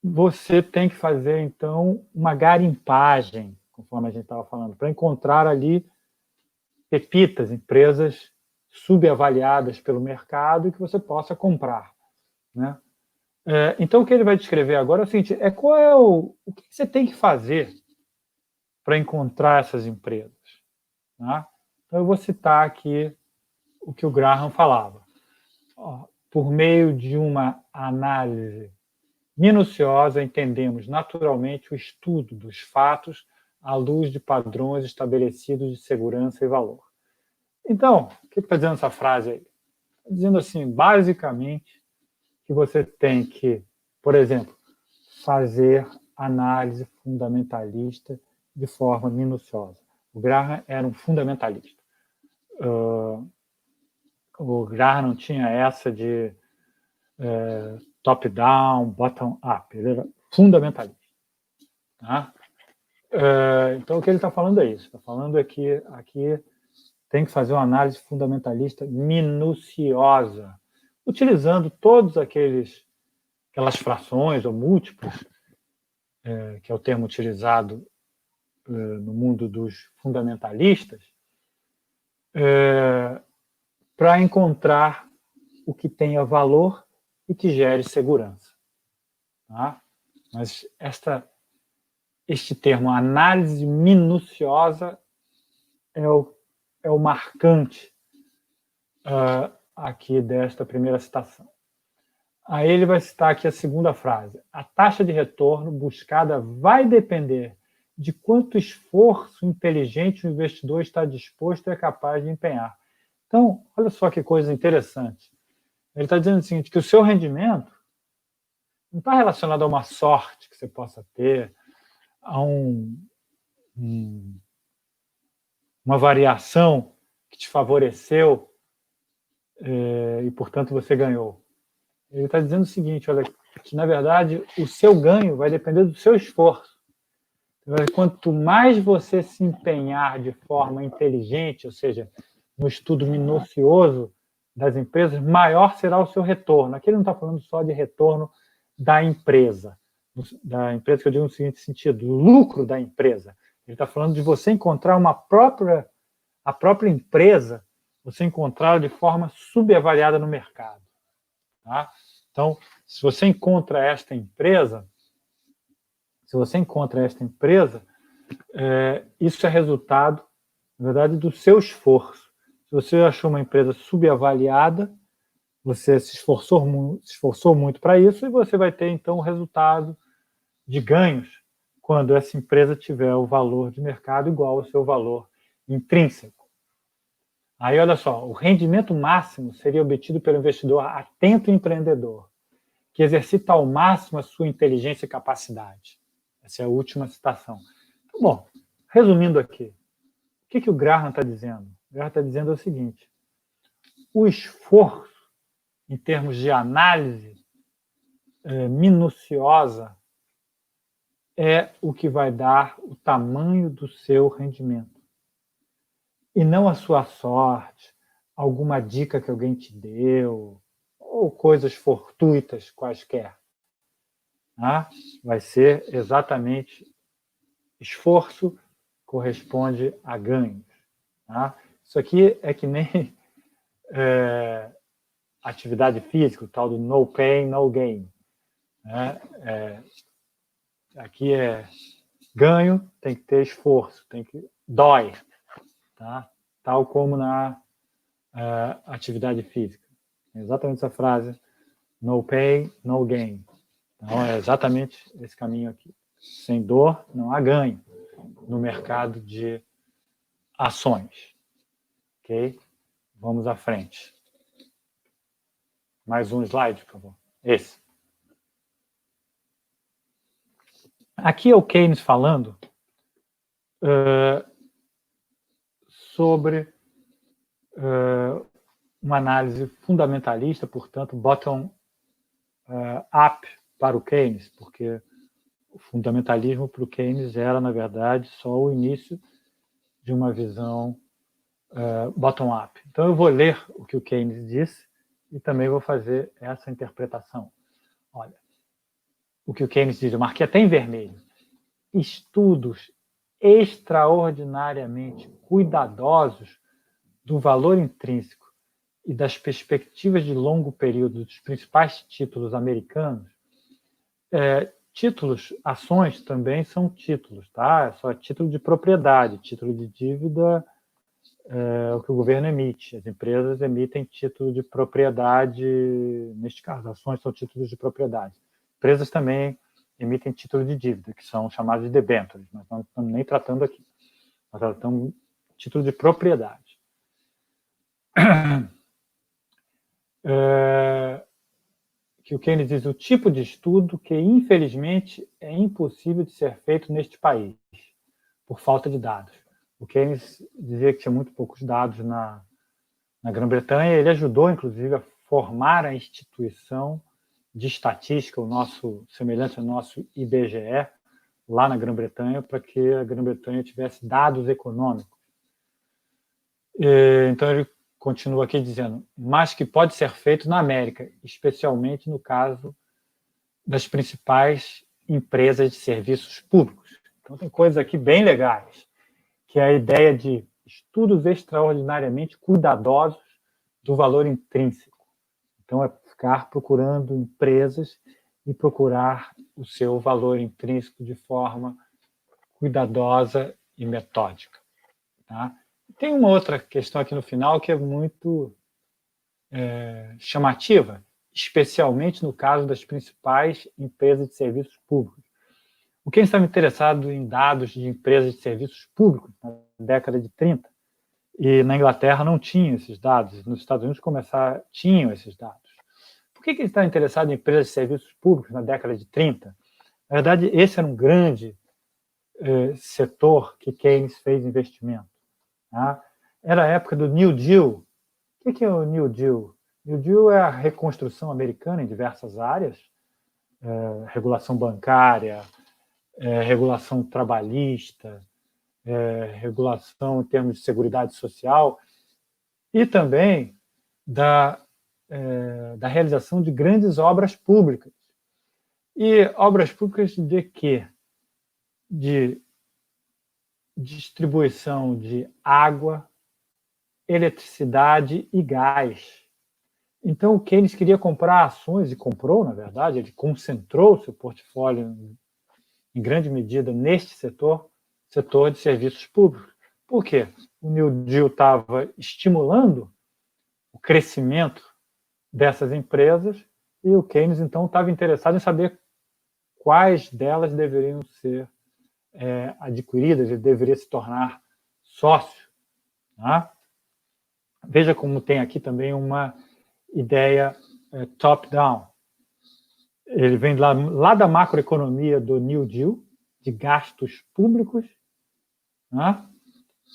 você tem que fazer, então, uma garimpagem, conforme a gente estava falando, para encontrar ali pepitas, empresas subavaliadas pelo mercado e que você possa comprar, né? Então, o que ele vai descrever agora é o seguinte, qual é o que você tem que fazer para encontrar essas empresas, tá? Então, eu vou citar aqui o que o Graham falava. Por meio de uma análise minuciosa, entendemos naturalmente o estudo dos fatos à luz de padrões estabelecidos de segurança e valor. Então, o que está dizendo essa frase aí? Está dizendo assim, basicamente, que você tem que, por exemplo, fazer análise fundamentalista de forma minuciosa. O Graham era um fundamentalista. O Graham não tinha essa de top-down, bottom-up. Ele era fundamentalista. Tá? Então, o que ele está falando é isso. Está falando aqui tem que fazer uma análise fundamentalista minuciosa, utilizando todos aquelas frações ou múltiplos, que é o termo utilizado no mundo dos fundamentalistas, para encontrar o que tenha valor e que gere segurança. Tá? Mas este termo, análise minuciosa, é o marcante aqui desta primeira citação. Aí ele vai citar aqui a segunda frase. A taxa de retorno buscada vai depender de quanto esforço inteligente o investidor está disposto e é capaz de empenhar. Então, olha só que coisa interessante. Ele está dizendo o seguinte, que o seu rendimento não está relacionado a uma sorte que você possa ter, a uma variação que te favoreceu e, portanto, você ganhou. Ele está dizendo o seguinte, olha, que, na verdade, o seu ganho vai depender do seu esforço. Quanto mais você se empenhar de forma inteligente, ou seja, no estudo minucioso das empresas, maior será o seu retorno. Aqui ele não está falando só de retorno da empresa que eu digo no seguinte sentido, lucro da empresa. Ele está falando de você encontrar a própria empresa, você encontrá-la de forma subavaliada no mercado. Tá? Então, se você encontra esta empresa, isso é resultado, na verdade, do seu esforço. Se você achou uma empresa subavaliada, você se esforçou muito para isso e você vai ter, então, o resultado de ganhos quando essa empresa tiver o valor de mercado igual ao seu valor intrínseco. Aí, olha só, o rendimento máximo seria obtido pelo investidor atento e empreendedor, que exercita ao máximo a sua inteligência e capacidade. Essa é a última citação. Então, bom, resumindo aqui, o que o Graham está dizendo? O Graham está dizendo o seguinte, o esforço, em termos de análise minuciosa, é o que vai dar o tamanho do seu rendimento. E não a sua sorte, alguma dica que alguém te deu, ou coisas fortuitas quaisquer. Tá? Vai ser exatamente esforço corresponde a ganhos. Tá? Isso aqui é que nem atividade física, o tal do no pain, no gain. Aqui é ganho, tem que ter esforço, dói. Tá? Tal como na atividade física. É exatamente essa frase, no pain, no gain. Então, é exatamente esse caminho aqui. Sem dor, não há ganho no mercado de ações. Ok? Vamos à frente. Mais um slide, por favor. Esse. Aqui é o Keynes falando sobre uma análise fundamentalista, portanto, bottom-up para o Keynes, porque o fundamentalismo para o Keynes era, na verdade, só o início de uma visão bottom-up. Então, eu vou ler o que o Keynes disse e também vou fazer essa interpretação. Olha, o que o Keynes diz, eu marquei até em vermelho. Estudos extraordinariamente cuidadosos do valor intrínseco e das perspectivas de longo período dos principais títulos americanos. Títulos, ações também são títulos, tá? É só título de propriedade, título de dívida o que o governo emite. As empresas emitem título de propriedade, neste caso, ações são títulos de propriedade. Empresas também emitem título de dívida, que são chamados de debêntures, mas não estamos nem tratando aqui. Nós tratamos de título de propriedade. Que o Keynes diz, o tipo de estudo que, infelizmente, é impossível de ser feito neste país, por falta de dados. O Keynes dizia que tinha muito poucos dados na Grã-Bretanha, ele ajudou, inclusive, a formar a instituição de estatística, o nosso, semelhante ao nosso IBGE, lá na Grã-Bretanha, para que a Grã-Bretanha tivesse dados econômicos. Então, ele continua aqui dizendo, mas que pode ser feito na América, especialmente no caso das principais empresas de serviços públicos. Então, tem coisas aqui bem legais, que é a ideia de estudos extraordinariamente cuidadosos do valor intrínseco. Então, é ficar procurando empresas e procurar o seu valor intrínseco de forma cuidadosa e metódica. Tá? Tem uma outra questão aqui no final que é muito chamativa, especialmente no caso das principais empresas de serviços públicos. O que estava interessado em dados de empresas de serviços públicos na década de 30, e na Inglaterra não tinha esses dados, nos Estados Unidos tinham esses dados. Por que ele está interessado em empresas de serviços públicos na década de 30? Na verdade, esse era um grande setor que Keynes fez investimento. Tá? Era a época do New Deal. O que é o New Deal? New Deal é a reconstrução americana em diversas áreas, regulação bancária, regulação trabalhista, regulação em termos de seguridade social e também da realização de grandes obras públicas. E obras públicas de quê? De distribuição de água, eletricidade e gás. Então, o Keynes queria comprar ações, e comprou, na verdade, ele concentrou seu portfólio em grande medida neste setor de serviços públicos. Por quê? O New Deal estava estimulando o crescimento dessas empresas e o Keynes, então, estava interessado em saber quais delas deveriam ser adquiridas, ele deveria se tornar sócio. Tá? Veja como tem aqui também uma ideia top-down. Ele vem lá da macroeconomia do New Deal, de gastos públicos, né?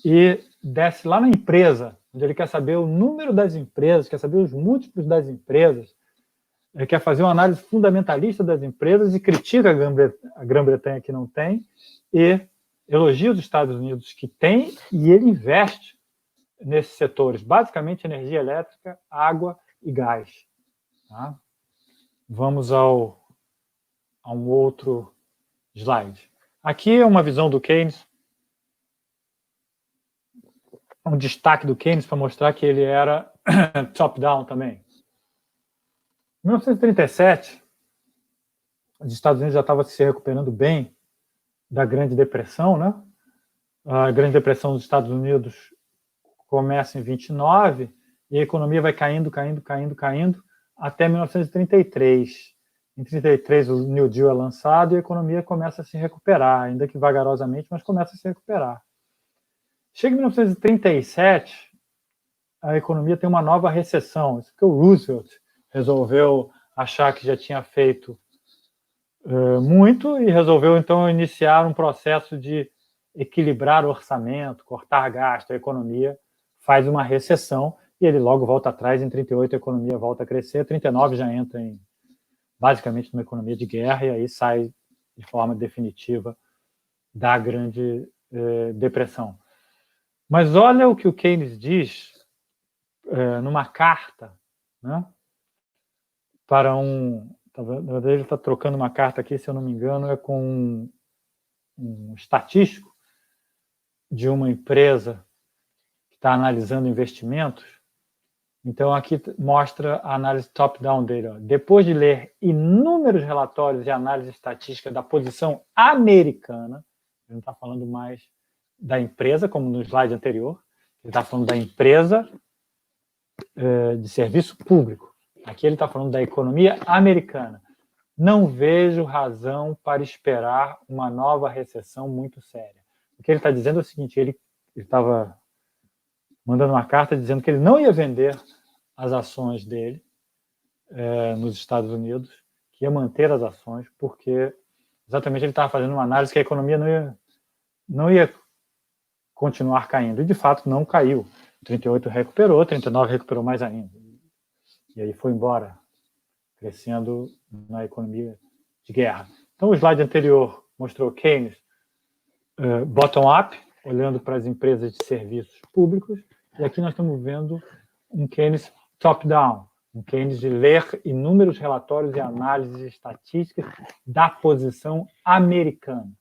E desce lá na empresa, onde ele quer saber o número das empresas, quer saber os múltiplos das empresas, ele quer fazer uma análise fundamentalista das empresas e critica a Grã-Bretanha que não tem, e elogia os Estados Unidos que tem, e ele investe nesses setores, basicamente energia elétrica, água e gás. Tá? Vamos a um outro slide. Aqui é uma visão do Keynes, um destaque do Keynes para mostrar que ele era top-down também. Em 1937, os Estados Unidos já estavam se recuperando bem da Grande Depressão, né? A Grande Depressão dos Estados Unidos começa em 29 e a economia vai caindo até 1933. Em 1933 o New Deal é lançado e a economia começa a se recuperar, ainda que vagarosamente, mas começa a se recuperar. Chega em 1937, a economia tem uma nova recessão. Isso que o Roosevelt resolveu achar que já tinha feito muito e resolveu, então, iniciar um processo de equilibrar o orçamento, cortar gasto, a economia faz uma recessão e ele logo volta atrás. Em 38 a economia volta a crescer, 39 já entra basicamente numa economia de guerra e aí sai de forma definitiva da Grande Depressão. Mas olha o que o Keynes diz numa carta, né, para na verdade ele está trocando uma carta aqui, se eu não me engano, é com um estatístico de uma empresa que está analisando investimentos. Então, aqui mostra a análise top-down dele. Ó. Depois de ler inúmeros relatórios e análise estatística da posição americana, ele não está falando mais da empresa, como no slide anterior, ele está falando da empresa de serviço público. Aqui ele está falando da economia americana. Não vejo razão para esperar uma nova recessão muito séria. O que ele está dizendo é o seguinte, ele estava mandando uma carta dizendo que ele não ia vender as ações dele nos Estados Unidos, que ia manter as ações, porque exatamente ele estava fazendo uma análise que a economia não ia continuar caindo. E, de fato, não caiu. 38 recuperou, 39 recuperou mais ainda. E aí foi embora, crescendo na economia de guerra. Então, o slide anterior mostrou Keynes bottom-up, olhando para as empresas de serviços públicos, e aqui nós estamos vendo um Keynes top-down, um Keynes de ler inúmeros relatórios e análises estatísticas da posição americana,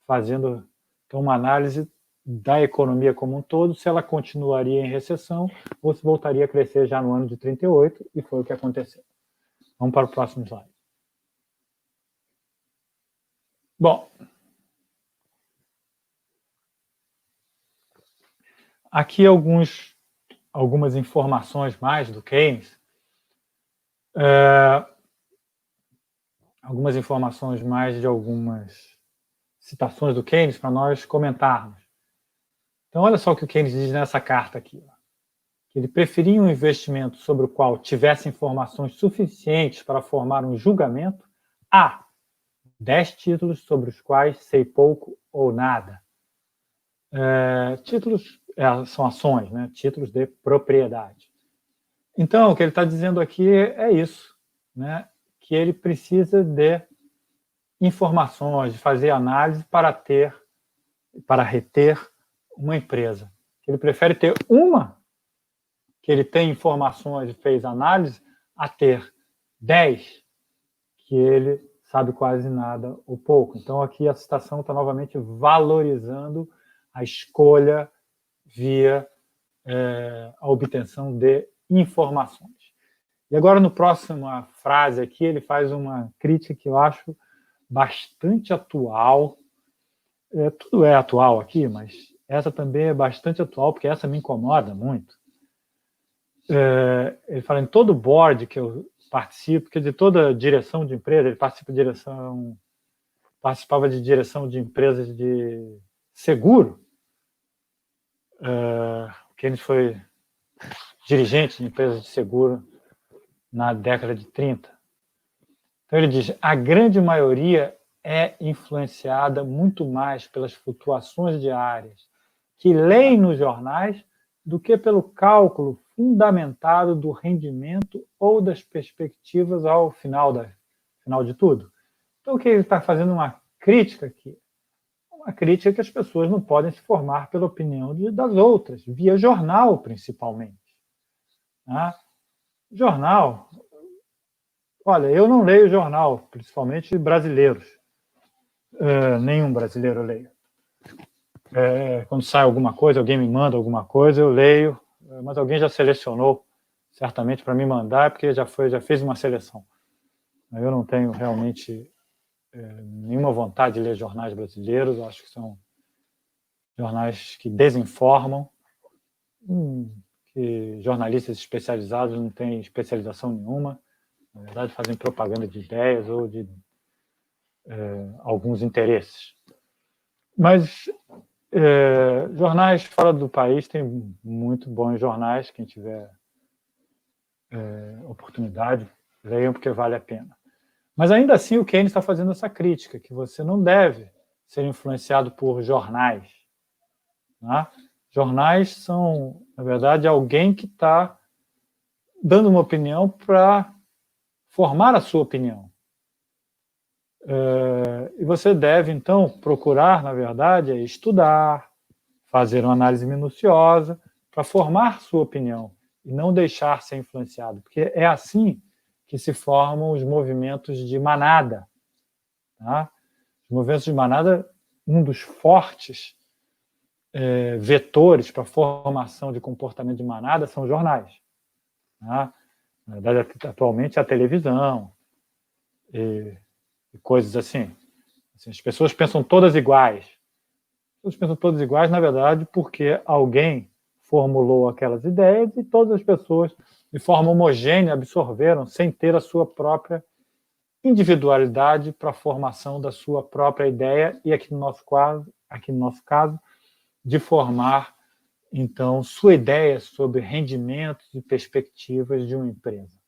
fazendo então uma análise da economia como um todo, se ela continuaria em recessão ou se voltaria a crescer já no ano de 38, e foi o que aconteceu. Vamos para o próximo slide. Bom, aqui algumas informações mais do Keynes, algumas informações mais de algumas citações do Keynes para nós comentarmos. Então, olha só o que o Keynes diz nessa carta aqui. Ó, que ele preferia um investimento sobre o qual tivesse informações suficientes para formar um julgamento a 10 títulos sobre os quais sei pouco ou nada. Títulos são ações, né? Títulos de propriedade. Então, o que ele está dizendo aqui é isso, né? Que ele precisa de informações, de fazer análise para reter uma empresa. Ele prefere ter uma que ele tem informações e fez análise a ter 10 que ele sabe quase nada ou pouco. Então, aqui a citação está novamente valorizando a escolha via a obtenção de informações. E agora, no próximo frase aqui, ele faz uma crítica que eu acho bastante atual. Tudo é atual aqui, mas essa também é bastante atual, porque essa me incomoda muito. Ele fala em todo board que eu participo, quer dizer, toda direção de empresa, ele participava de direção de empresas de seguro. O Keynes foi dirigente de empresas de seguro na década de 30. Então ele diz, a grande maioria é influenciada muito mais pelas flutuações diárias que leem nos jornais do que pelo cálculo fundamentado do rendimento ou das perspectivas ao final de tudo. Então, o que ele está fazendo uma crítica aqui? Uma crítica que as pessoas não podem se formar pela opinião das outras, via jornal, principalmente. Né? Jornal... Olha, eu não leio jornal, principalmente brasileiros. Nenhum brasileiro eu leio. Quando sai alguma coisa, alguém me manda alguma coisa, eu leio, mas alguém já selecionou, certamente, para me mandar, porque já fez uma seleção. Eu não tenho realmente nenhuma vontade de ler jornais brasileiros, eu acho que são jornais que desinformam, que jornalistas especializados não têm especialização nenhuma, na verdade fazem propaganda de ideias ou de alguns interesses. Mas jornais fora do país tem muito bons jornais, quem tiver oportunidade, leiam porque vale a pena. Mas ainda assim o Keynes está fazendo essa crítica, que você não deve ser influenciado por jornais. Tá? Jornais são, na verdade, alguém que está dando uma opinião para formar a sua opinião. E você deve, então, procurar, na verdade, estudar, fazer uma análise minuciosa para formar sua opinião e não deixar ser influenciado, porque é assim que se formam os movimentos de manada. Tá? Os movimentos de manada, um dos fortes vetores para a formação de comportamento de manada são os jornais. Tá? Na verdade, atualmente, a televisão e coisas assim. As pessoas pensam todas iguais. As pessoas pensam todas iguais, na verdade, porque alguém formulou aquelas ideias e todas as pessoas, de forma homogênea, absorveram sem ter a sua própria individualidade para a formação da sua própria ideia e, aqui no nosso caso, de formar, então, sua ideia sobre rendimentos e perspectivas de uma empresa.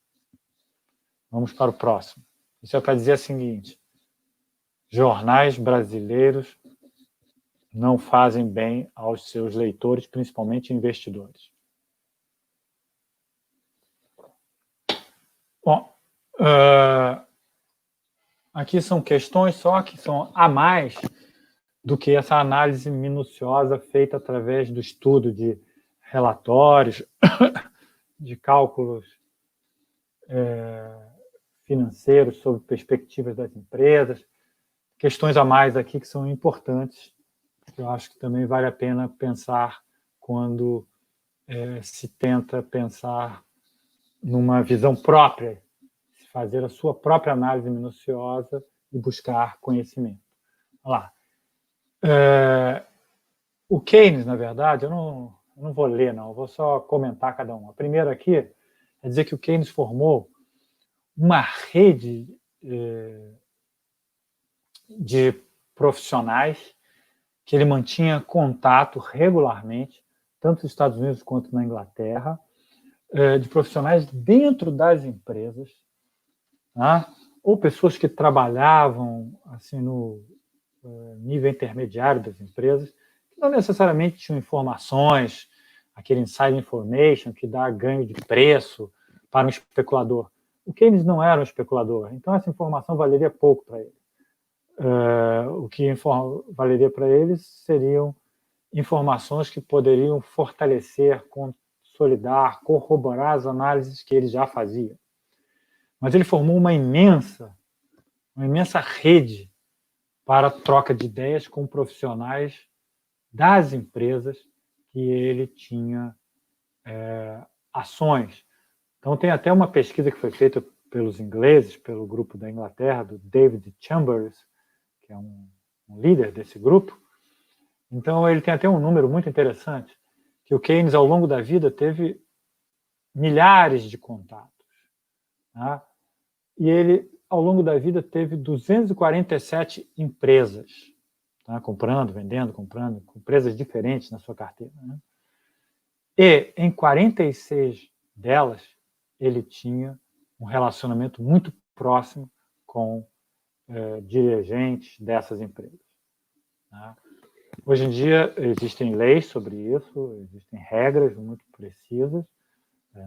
Vamos para o próximo. Isso é para dizer o seguinte: jornais brasileiros não fazem bem aos seus leitores, principalmente investidores. Bom, aqui são questões só que são a mais do que essa análise minuciosa feita através do estudo de relatórios, de cálculos financeiros sobre perspectivas das empresas. Questões a mais aqui que são importantes, que eu acho que também vale a pena pensar quando se tenta pensar numa visão própria, fazer a sua própria análise minuciosa e buscar conhecimento. Olha lá. O Keynes, na verdade, eu não vou ler, não, eu vou só comentar cada um. A primeira aqui é dizer que o Keynes formou uma rede de profissionais que ele mantinha contato regularmente, tanto nos Estados Unidos quanto na Inglaterra, de profissionais dentro das empresas, tá? Ou pessoas que trabalhavam assim no nível intermediário das empresas, que não necessariamente tinham informações, aquele inside information que dá ganho de preço para um especulador. O Keynes não era um especulador, então essa informação valeria pouco para ele. O que valeria para eles seriam informações que poderiam fortalecer, consolidar, corroborar as análises que ele já fazia. Mas ele formou uma imensa rede para troca de ideias com profissionais das empresas que ele tinha ações. Então, tem até uma pesquisa que foi feita pelos ingleses, pelo grupo da Inglaterra, do David Chambers, que é um líder desse grupo. Então, ele tem até um número muito interessante, que o Keynes, ao longo da vida, teve milhares de contatos. Tá? E ele, ao longo da vida, teve 247 empresas, tá? Comprando, vendendo, comprando, com empresas diferentes na sua carteira. Né? E, em 46 delas, ele tinha um relacionamento muito próximo com dirigentes dessas empresas. Tá? Hoje em dia, existem leis sobre isso, existem regras muito precisas,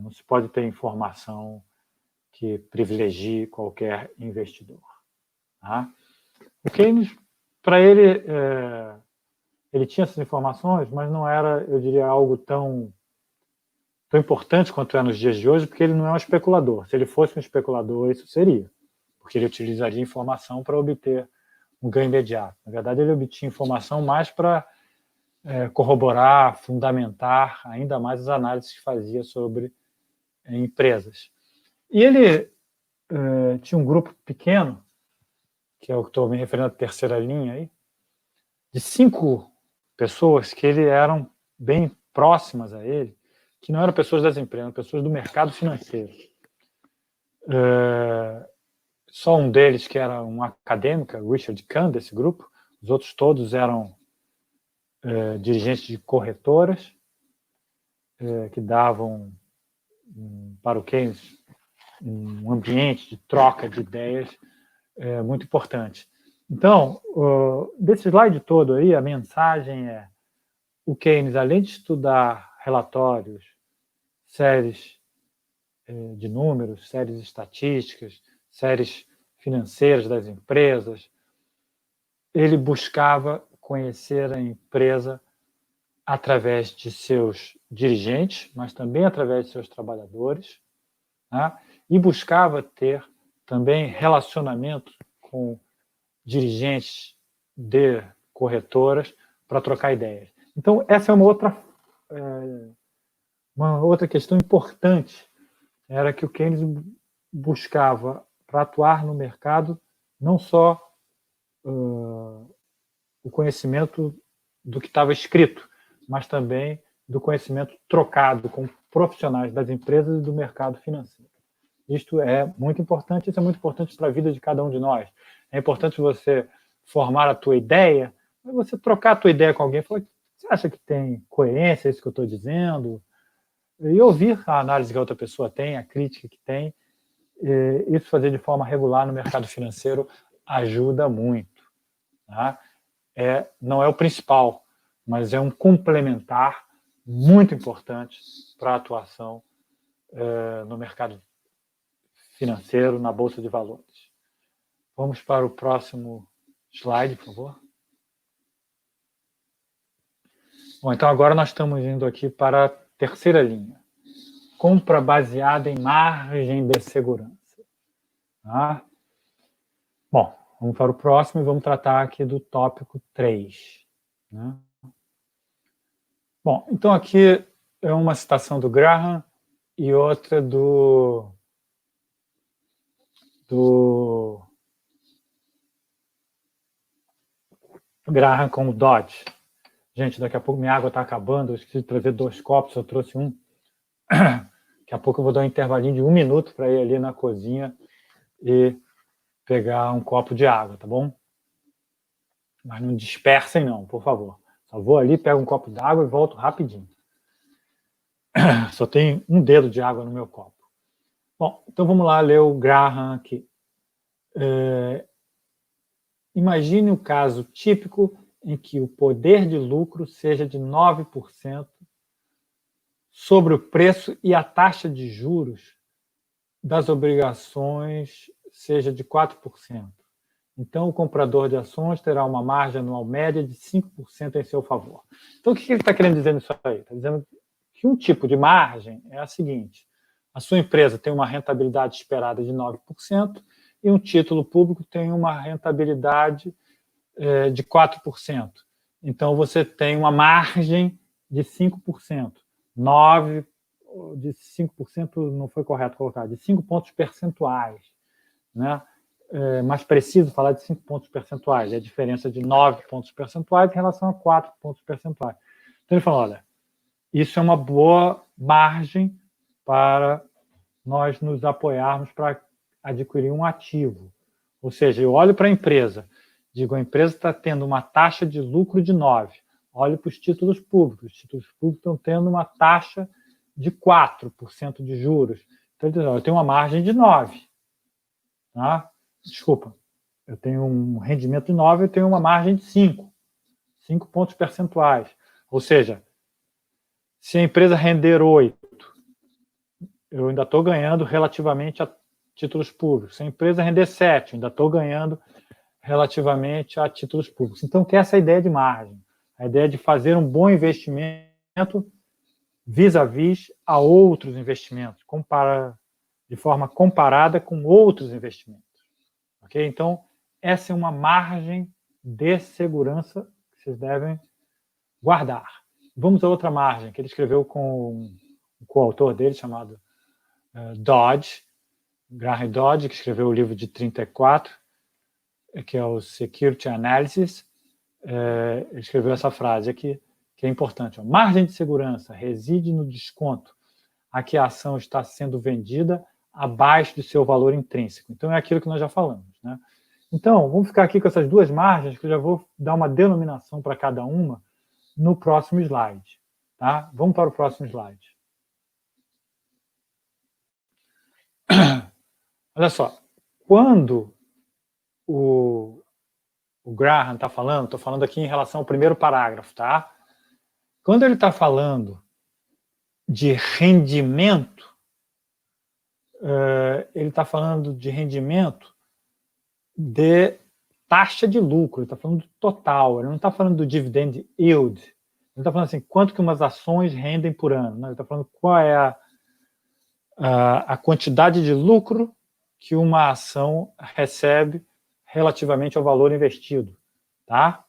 não se pode ter informação que privilegie qualquer investidor. Tá? O Keynes, para ele, ele tinha essas informações, mas não era, eu diria, algo tão importante quanto é nos dias de hoje, porque ele não é um especulador. Se ele fosse um especulador, isso seria, porque ele utilizaria informação para obter um ganho imediato. Na verdade, ele obtinha informação mais para corroborar, fundamentar ainda mais as análises que fazia sobre empresas. E ele tinha um grupo pequeno, que é o que estou me referindo à terceira linha aí, de 5 pessoas que ele eram bem próximas a ele, que não eram pessoas das empresas, eram pessoas do mercado financeiro. Só um deles que era um acadêmico, Richard Kahn, desse grupo. Os outros todos eram dirigentes de corretoras que davam para o Keynes um ambiente de troca de ideias muito importante. Então, desse slide todo aí, a mensagem é: o Keynes, além de estudar relatórios, séries de números, séries estatísticas, séries financeiras das empresas, ele buscava conhecer a empresa através de seus dirigentes, mas também através de seus trabalhadores, né? E buscava ter também relacionamento com dirigentes de corretoras para trocar ideias. Então, essa é uma outra questão importante, era que o Keynes buscava, para atuar no mercado, não só o conhecimento do que estava escrito, mas também do conhecimento trocado com profissionais das empresas e do mercado financeiro. Isto é muito importante, isso é muito importante para a vida de cada um de nós. É importante você formar a tua ideia, mas você trocar a tua ideia com alguém, falar: você acha que tem coerência isso que eu estou dizendo? E ouvir a análise que a outra pessoa tem, a crítica que tem, isso fazer de forma regular no mercado financeiro ajuda muito. Tá? Não é o principal, mas é um complementar muito importante para a atuação no mercado financeiro, na Bolsa de Valores. Vamos para o próximo slide, por favor. Bom, então agora nós estamos indo aqui para a terceira linha. Compra baseada em margem de segurança. Tá? Bom, vamos para o próximo e vamos tratar aqui do tópico 3. Né? Bom, então aqui é uma citação do Graham e outra do Graham com o Dodge. Gente, daqui a pouco minha água está acabando, eu esqueci de trazer 2 copos, eu trouxe um. Daqui a pouco eu vou dar um intervalinho de 1 minuto para ir ali na cozinha e pegar um copo de água, tá bom? Mas não dispersem não, por favor. Só vou ali, pego um copo d'água e volto rapidinho. Só tem um dedo de água no meu copo. Bom, então vamos lá ler o Graham aqui. Imagine o caso típico em que o poder de lucro seja de 9% sobre o preço e a taxa de juros das obrigações seja de 4%. Então, o comprador de ações terá uma margem anual média de 5% em seu favor. Então, o que ele está querendo dizer nisso aí? Está dizendo que um tipo de margem é a seguinte: a sua empresa tem uma rentabilidade esperada de 9% e um título público tem uma rentabilidade de 4%. Então, você tem uma margem de 5%. 9% de 5% não foi correto colocar, de 5 pontos percentuais. Né? Mais preciso falar de 5 pontos percentuais, é a diferença de 9 pontos percentuais em relação a 4 pontos percentuais. Então ele falou: olha, isso é uma boa margem para nós nos apoiarmos para adquirir um ativo. Ou seja, eu olho para a empresa, digo, a empresa está tendo uma taxa de lucro de 9%. Olho para os títulos públicos estão tendo uma taxa de 4% de juros. Então, eu tenho uma margem de 9%. Tá? Desculpa, eu tenho um rendimento de 9%, eu tenho uma margem de 5 pontos percentuais. Ou seja, se a empresa render 8%, eu ainda estou ganhando relativamente a títulos públicos. Se a empresa render 7%, ainda estou ganhando relativamente a títulos públicos. Então, que é essa ideia de margem? A ideia de fazer um bom investimento vis-à-vis a outros investimentos, de forma comparada com outros investimentos. Okay? Então, essa é uma margem de segurança que vocês devem guardar. Vamos a outra margem, que ele escreveu com o coautor dele, chamado Dodge, Graham Dodge, que escreveu o livro de 34, que é o Security Analysis. Ele escreveu essa frase aqui, que é importante. Margem de segurança reside no desconto a que a ação está sendo vendida abaixo do seu valor intrínseco. Então, é aquilo que nós já falamos. Né? Então, vamos ficar aqui com essas duas margens, que eu já vou dar uma denominação para cada uma no próximo slide. Tá? Vamos para o próximo slide. Olha só, quando o Graham está falando, estou falando aqui em relação ao primeiro parágrafo, tá? Quando ele está falando de rendimento, ele está falando de rendimento de taxa de lucro, ele está falando do total, ele não está falando do dividend yield, ele está falando assim, quanto que umas ações rendem por ano, né? Ele está falando qual é a quantidade de lucro que uma ação recebe relativamente ao valor investido, tá?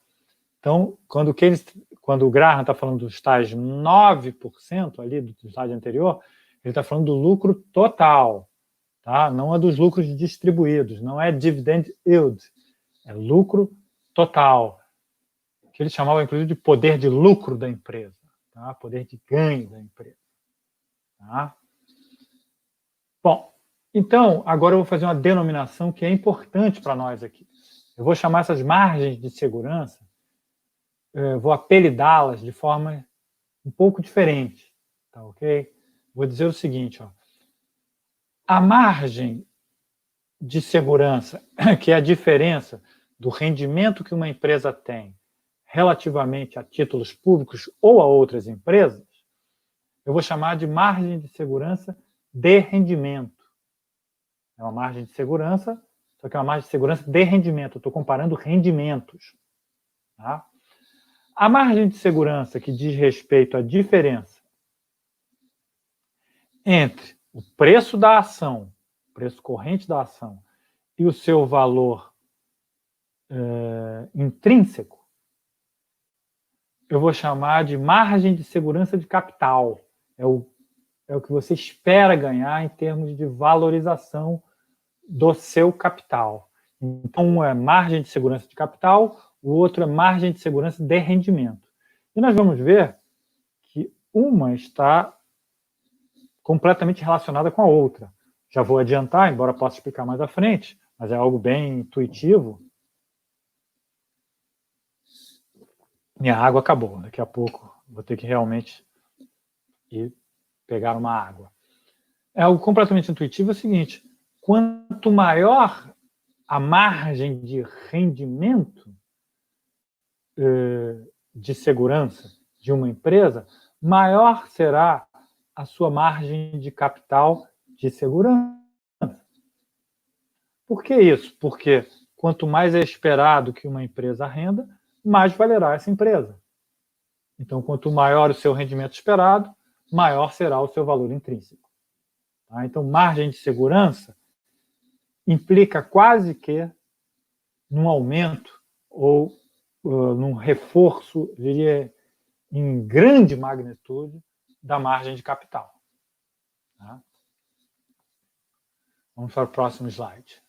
Então, quando o Graham está falando dos tais 9% ali do slide anterior, ele está falando do lucro total, tá? Não é dos lucros distribuídos, não é dividend yield, é lucro total, que ele chamava inclusive de poder de lucro da empresa, tá? Poder de ganho da empresa, tá? Bom, então, agora eu vou fazer uma denominação que é importante para nós aqui. Eu vou chamar essas margens de segurança, vou apelidá-las de forma um pouco diferente, tá ok? Vou dizer o seguinte, ó. A margem de segurança, que é a diferença do rendimento que uma empresa tem relativamente a títulos públicos ou a outras empresas, eu vou chamar de margem de segurança de rendimento. É uma margem de segurança, só que é uma margem de segurança de rendimento. Eu estou comparando rendimentos. Tá? A margem de segurança que diz respeito à diferença entre o preço da ação, o preço corrente da ação, e o seu valor intrínseco, eu vou chamar de margem de segurança de capital. É o que você espera ganhar em termos de valorização do seu capital. Então, um é margem de segurança de capital, o outro é margem de segurança de rendimento. E nós vamos ver que uma está completamente relacionada com a outra. Já vou adiantar, embora possa explicar mais à frente, mas é algo bem intuitivo. Minha água acabou. Daqui a pouco vou ter que realmente ir pegar uma água. É algo completamente intuitivo, é o seguinte: quanto maior a margem de rendimento de segurança de uma empresa, maior será a sua margem de capital de segurança. Por que isso? Porque quanto mais é esperado que uma empresa renda, mais valerá essa empresa. Então, quanto maior o seu rendimento esperado, maior será o seu valor intrínseco. Tá? Então, margem de segurança implica quase que num aumento ou num reforço, diria, em grande magnitude, da margem de capital. Tá? Vamos para o próximo slide.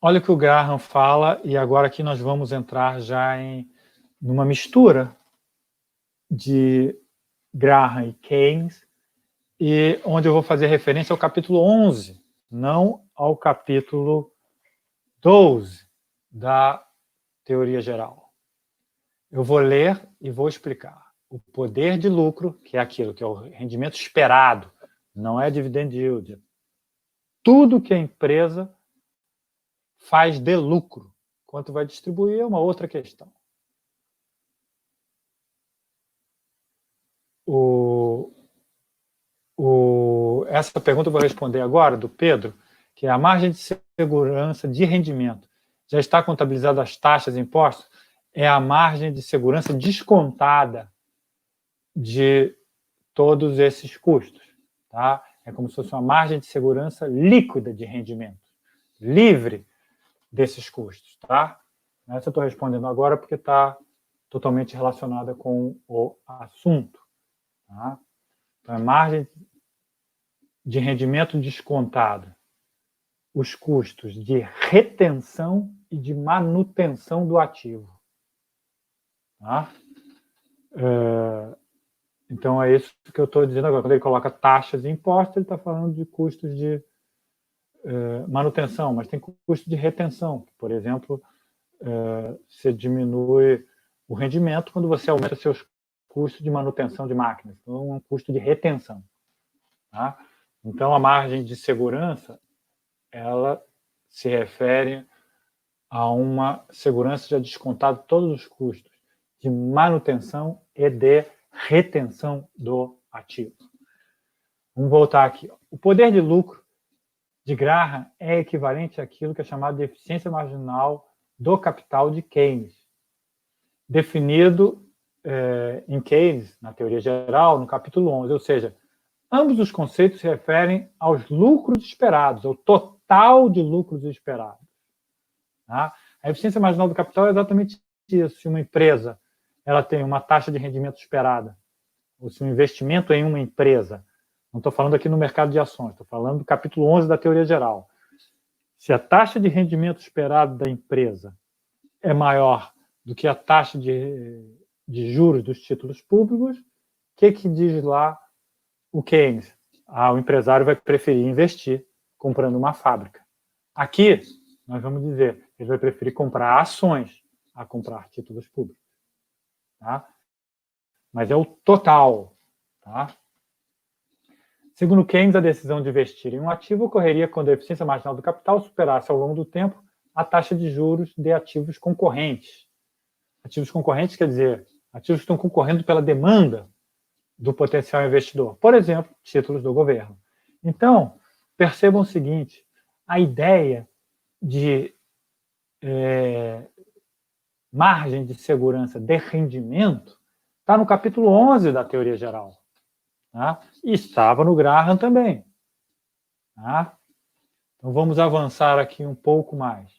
Olha o que o Graham fala, e agora aqui nós vamos entrar já numa mistura de Graham e Keynes, e onde eu vou fazer referência ao capítulo 11, não ao capítulo 12 da teoria geral. Eu vou ler e vou explicar. O poder de lucro, que é aquilo, que é o rendimento esperado, não é dividend yield. Tudo que a empresa faz de lucro. Quanto vai distribuir é uma outra questão. Essa pergunta eu vou responder agora, do Pedro, que é a margem de segurança de rendimento. Já está contabilizada as taxas e impostos? É a margem de segurança descontada de todos esses custos. Tá? É como se fosse uma margem de segurança líquida de rendimento, livre desses custos. Tá? Essa eu estou respondendo agora porque está totalmente relacionada com o assunto. Tá? Então, é margem de rendimento descontada, os custos de retenção e de manutenção do ativo. Tá? Então, é isso que eu estou dizendo agora. Quando ele coloca taxas e impostos, ele está falando de custos de manutenção, mas tem custo de retenção. Por exemplo, você diminui o rendimento quando você aumenta seus custos de manutenção de máquinas. Então, é um custo de retenção. Tá? Então, a margem de segurança ela se refere a uma segurança já descontado todos os custos de manutenção e de retenção do ativo. Vamos voltar aqui. O poder de lucro de Graham é equivalente àquilo que é chamado de eficiência marginal do capital de Keynes, definido em Keynes, na teoria geral, no capítulo 11, ou seja, ambos os conceitos se referem aos lucros esperados, ao total de lucros esperados. Tá? A eficiência marginal do capital é exatamente isso. Se uma empresa ela tem uma taxa de rendimento esperada, ou se um investimento em uma empresa, não estou falando aqui no mercado de ações, estou falando do capítulo 11 da teoria geral. Se a taxa de rendimento esperado da empresa é maior do que a taxa de juros dos títulos públicos, o que diz lá o Keynes? O empresário vai preferir investir comprando uma fábrica. Aqui, nós vamos dizer, ele vai preferir comprar ações a comprar títulos públicos. Tá? Mas é o total. Tá? Segundo Keynes, a decisão de investir em um ativo ocorreria quando a eficiência marginal do capital superasse ao longo do tempo a taxa de juros de ativos concorrentes. Ativos concorrentes quer dizer ativos que estão concorrendo pela demanda do potencial investidor. Por exemplo, títulos do governo. Então, percebam o seguinte, a ideia de margem de segurança de rendimento está no capítulo 11 da teoria geral. Tá? E estava no Graham também. Tá? Então, vamos avançar aqui um pouco mais.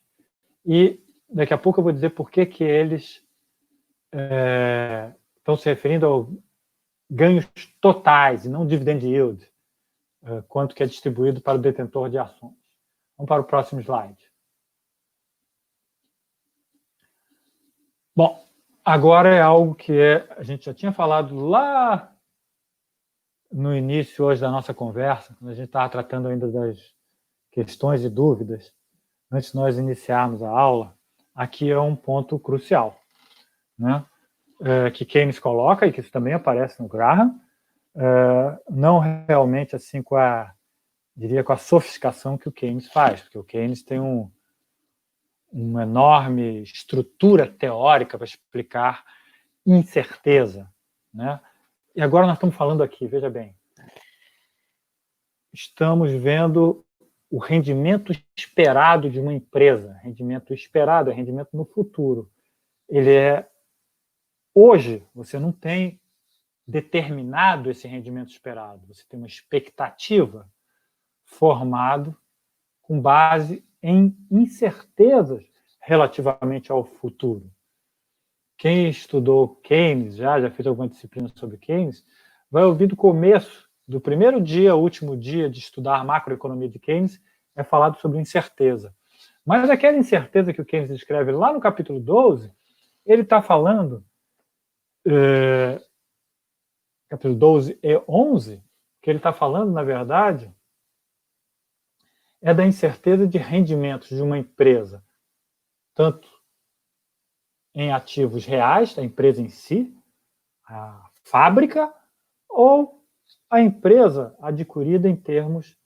E daqui a pouco eu vou dizer por que eles estão se referindo ao ganhos totais e não dividend yield, quanto que é distribuído para o detentor de ações. Vamos para o próximo slide. Bom, agora é algo que a gente já tinha falado lá no início hoje da nossa conversa, quando a gente estava tratando ainda das questões e dúvidas, antes de nós iniciarmos a aula, aqui é um ponto crucial, né? Que Keynes coloca, e que isso também aparece no Graham, não realmente assim com a sofisticação que o Keynes faz, porque o Keynes tem uma enorme estrutura teórica para explicar incerteza, né? E agora nós estamos falando aqui, veja bem, estamos vendo o rendimento esperado de uma empresa. Rendimento esperado é rendimento no futuro. Hoje, você não tem determinado esse rendimento esperado. Você tem uma expectativa formada com base em incertezas relativamente ao futuro. Quem estudou Keynes, já fez alguma disciplina sobre Keynes, vai ouvir do começo, do primeiro dia ao último dia de estudar macroeconomia de Keynes, é falado sobre incerteza. Mas aquela incerteza que o Keynes escreve lá no capítulo 12, ele está falando, capítulo 12 e 11, que ele está falando, na verdade, é da incerteza de rendimentos de uma empresa, tanto em ativos reais, da empresa em si, a fábrica, ou a empresa adquirida em termos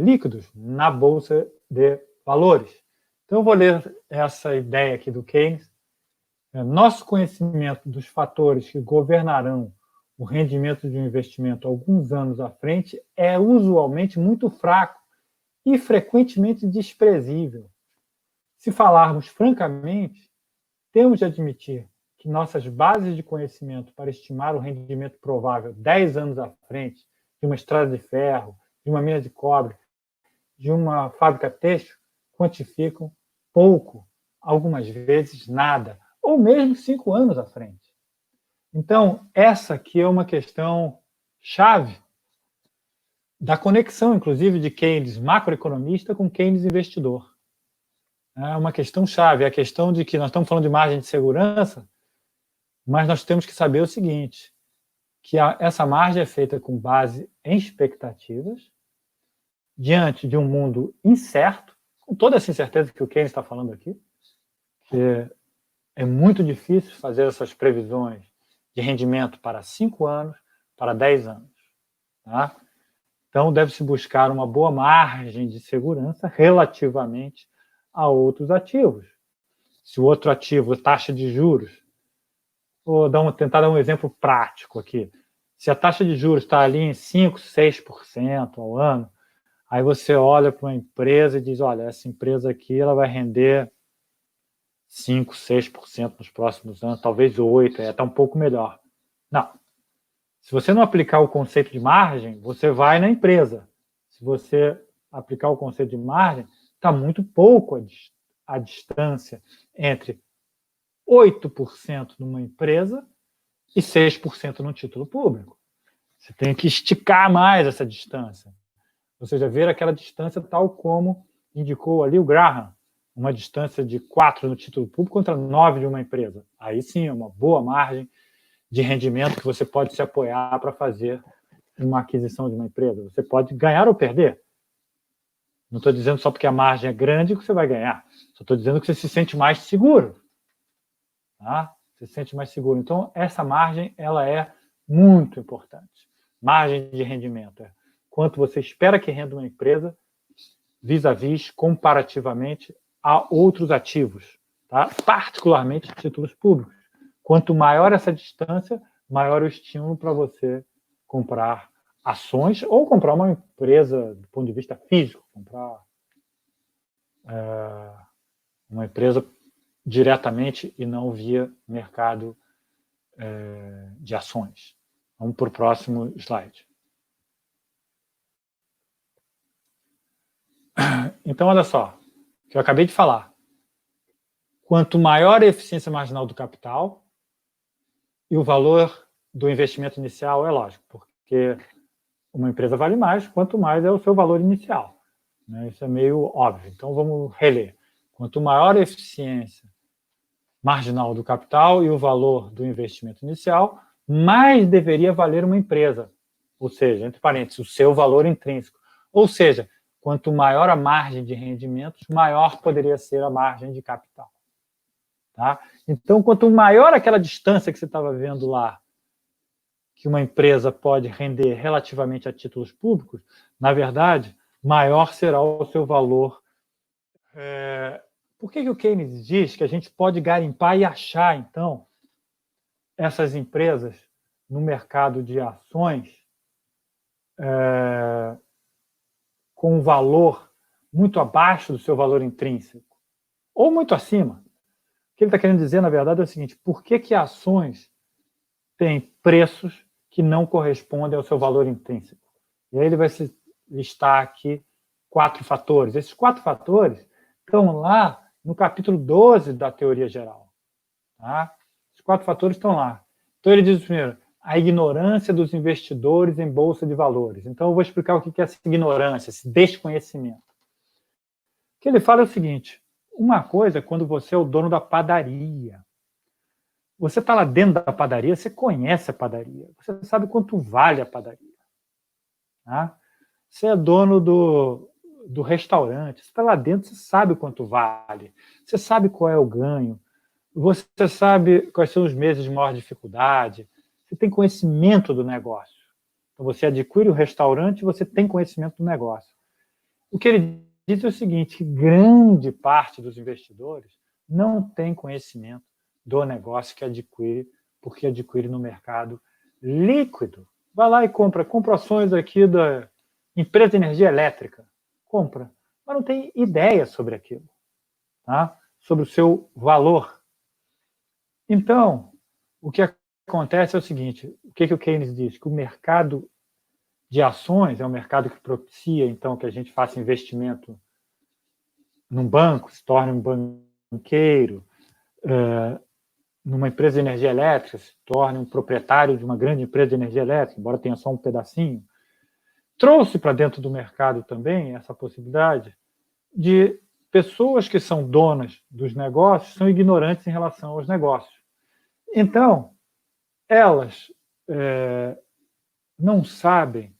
líquidos, na Bolsa de Valores. Então, eu vou ler essa ideia aqui do Keynes. Nosso conhecimento dos fatores que governarão o rendimento de um investimento alguns anos à frente é usualmente muito fraco e frequentemente desprezível. Se falarmos francamente, temos de admitir que nossas bases de conhecimento para estimar o rendimento provável 10 anos à frente de uma estrada de ferro, de uma mina de cobre, de uma fábrica têxtil, quantificam pouco, algumas vezes nada, ou mesmo 5 anos à frente. Então, essa aqui é uma questão chave da conexão, inclusive, de Keynes macroeconomista com Keynes investidor. É uma questão chave, é a questão de que nós estamos falando de margem de segurança, mas nós temos que saber o seguinte, que essa margem é feita com base em expectativas, diante de um mundo incerto, com toda essa incerteza que o Keynes está falando aqui, que é muito difícil fazer essas previsões de rendimento para 5 anos, para 10 anos. Tá? Então, deve-se buscar uma boa margem de segurança relativamente a outros ativos. Se o outro ativo, taxa de juros, vou tentar dar um exemplo prático aqui. Se a taxa de juros está ali em 5%, 6% ao ano, aí você olha para uma empresa e diz, olha, essa empresa aqui ela vai render 5%, 6% nos próximos anos, talvez 8%, é até um pouco melhor. Não. Se você não aplicar o conceito de margem, você vai na empresa. Se você aplicar o conceito de margem, está muito pouco a distância entre 8% numa empresa e 6% num título público. Você tem que esticar mais essa distância. Ou seja, ver aquela distância tal como indicou ali o Graham, uma distância de 4 no título público contra 9 de uma empresa. Aí sim é uma boa margem de rendimento que você pode se apoiar para fazer uma aquisição de uma empresa. Você pode ganhar ou perder. Não estou dizendo só porque a margem é grande que você vai ganhar. Só estou dizendo que você se sente mais seguro. Tá? Você se sente mais seguro. Então, essa margem ela é muito importante. Margem de rendimento é quanto você espera que renda uma empresa vis-à-vis, comparativamente a outros ativos, tá? Particularmente títulos públicos. Quanto maior essa distância, maior o estímulo para você comprar ações ou comprar uma empresa do ponto de vista físico, comprar uma empresa diretamente e não via mercado de ações. Vamos para o próximo slide. Então, olha só, o que eu acabei de falar. Quanto maior a eficiência marginal do capital e o valor do investimento inicial, é lógico, porque uma empresa vale mais, quanto mais é o seu valor inicial. Né? Isso é meio óbvio. Então, vamos reler. Quanto maior a eficiência marginal do capital e o valor do investimento inicial, mais deveria valer uma empresa. Ou seja, entre parênteses, o seu valor intrínseco. Ou seja, quanto maior a margem de rendimentos, maior poderia ser a margem de capital. Tá? Então, quanto maior aquela distância que você estava vendo lá, que uma empresa pode render relativamente a títulos públicos, na verdade, maior será o seu valor. Por que o Keynes diz que a gente pode garimpar e achar, então, essas empresas no mercado de ações com um valor muito abaixo do seu valor intrínseco, ou muito acima? O que ele está querendo dizer, na verdade, é o seguinte: por que ações têm preços que não correspondem ao seu valor intrínseco? E aí ele vai se listar aqui 4 fatores. Esses 4 fatores estão lá no capítulo 12 da teoria geral. Tá? Os 4 fatores estão lá. Então ele diz primeiro, a ignorância dos investidores em bolsa de valores. Então eu vou explicar o que é essa ignorância, esse desconhecimento. O que ele fala é o seguinte: uma coisa é quando você é o dono da padaria. Você está lá dentro da padaria, você conhece a padaria, você sabe quanto vale a padaria. Tá? Você é dono do restaurante, você está lá dentro, você sabe quanto vale, você sabe qual é o ganho, você sabe quais são os meses de maior dificuldade, você tem conhecimento do negócio. Então, você adquire o restaurante, você tem conhecimento do negócio. O que ele diz é o seguinte: que grande parte dos investidores não tem conhecimento do negócio que adquire, porque adquire no mercado líquido. Vai lá e compra ações aqui da empresa de energia elétrica. Compra, mas não tem ideia sobre aquilo, tá? Sobre o seu valor. Então, o que acontece é o seguinte: o que o Keynes diz? Que o mercado de ações é um mercado que propicia, então, que a gente faça investimento num banco, se torne um banqueiro, numa empresa de energia elétrica, se torne um proprietário de uma grande empresa de energia elétrica, embora tenha só um pedacinho. Trouxe para dentro do mercado também essa possibilidade de pessoas que são donas dos negócios são ignorantes em relação aos negócios. Então, elas não sabem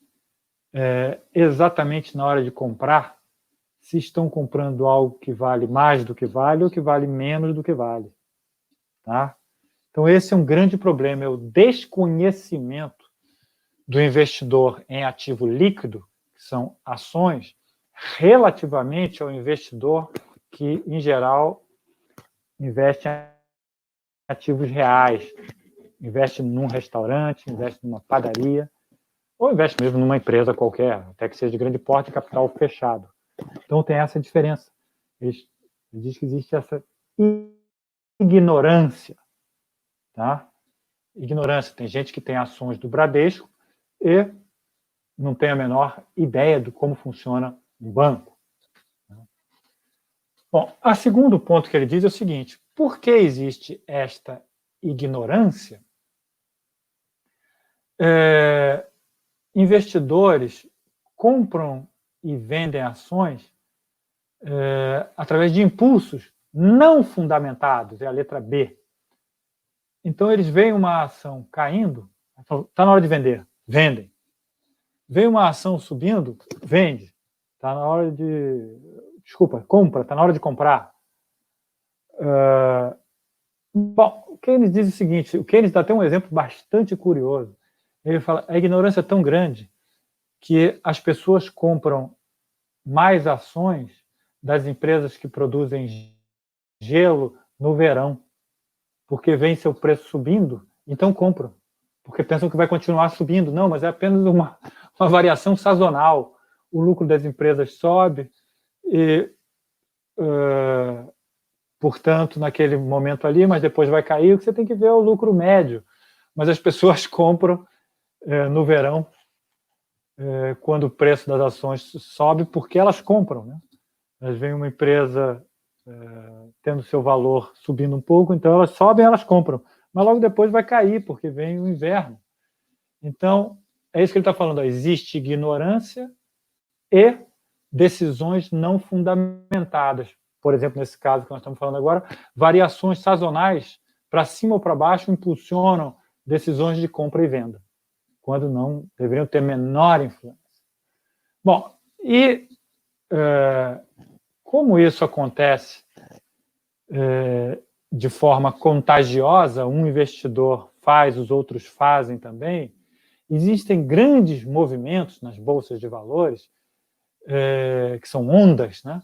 exatamente na hora de comprar se estão comprando algo que vale mais do que vale ou que vale menos do que vale. Tá? Então, esse é um grande problema, é o desconhecimento do investidor em ativo líquido que são ações, relativamente ao investidor que, em geral, investe em ativos reais, investe num restaurante, investe numa padaria, ou investe mesmo numa empresa qualquer, até que seja de grande porte, capital fechado. Então tem essa diferença. Ele diz que existe essa ignorância, tá? Ignorância. Tem gente que tem ações do Bradesco e não tem a menor ideia de como funciona um banco. Bom, o segundo ponto que ele diz é o seguinte: por que existe esta ignorância? Investidores compram e vendem ações através de impulsos não fundamentados, é a letra B. Então, eles veem uma ação caindo, está na hora de vender, vendem. Vem uma ação subindo, vende. Está na hora de... Desculpa, compra, está na hora de comprar. Bom, o Keynes diz o seguinte, o Keynes dá até um exemplo bastante curioso. Ele fala, a ignorância é tão grande que as pessoas compram mais ações das empresas que produzem gelo no verão, porque vem seu preço subindo, então compram, porque pensam que vai continuar subindo. Não, mas é apenas uma variação sazonal. O lucro das empresas sobe e, portanto, naquele momento ali, mas depois vai cair, o que você tem que ver é o lucro médio. Mas as pessoas compram no verão, quando o preço das ações sobe, porque elas compram, né? Elas veem uma empresa tendo seu valor subindo um pouco, então elas sobem, elas compram. Mas logo depois vai cair, porque vem o inverno. Então, é isso que ele está falando. Existe ignorância e decisões não fundamentadas. Por exemplo, nesse caso que nós estamos falando agora, variações sazonais para cima ou para baixo impulsionam decisões de compra e venda, quando não deveriam ter menor influência. Bom, e como isso acontece de forma contagiosa, um investidor faz, os outros fazem também, existem grandes movimentos nas bolsas de valores, que são ondas, né?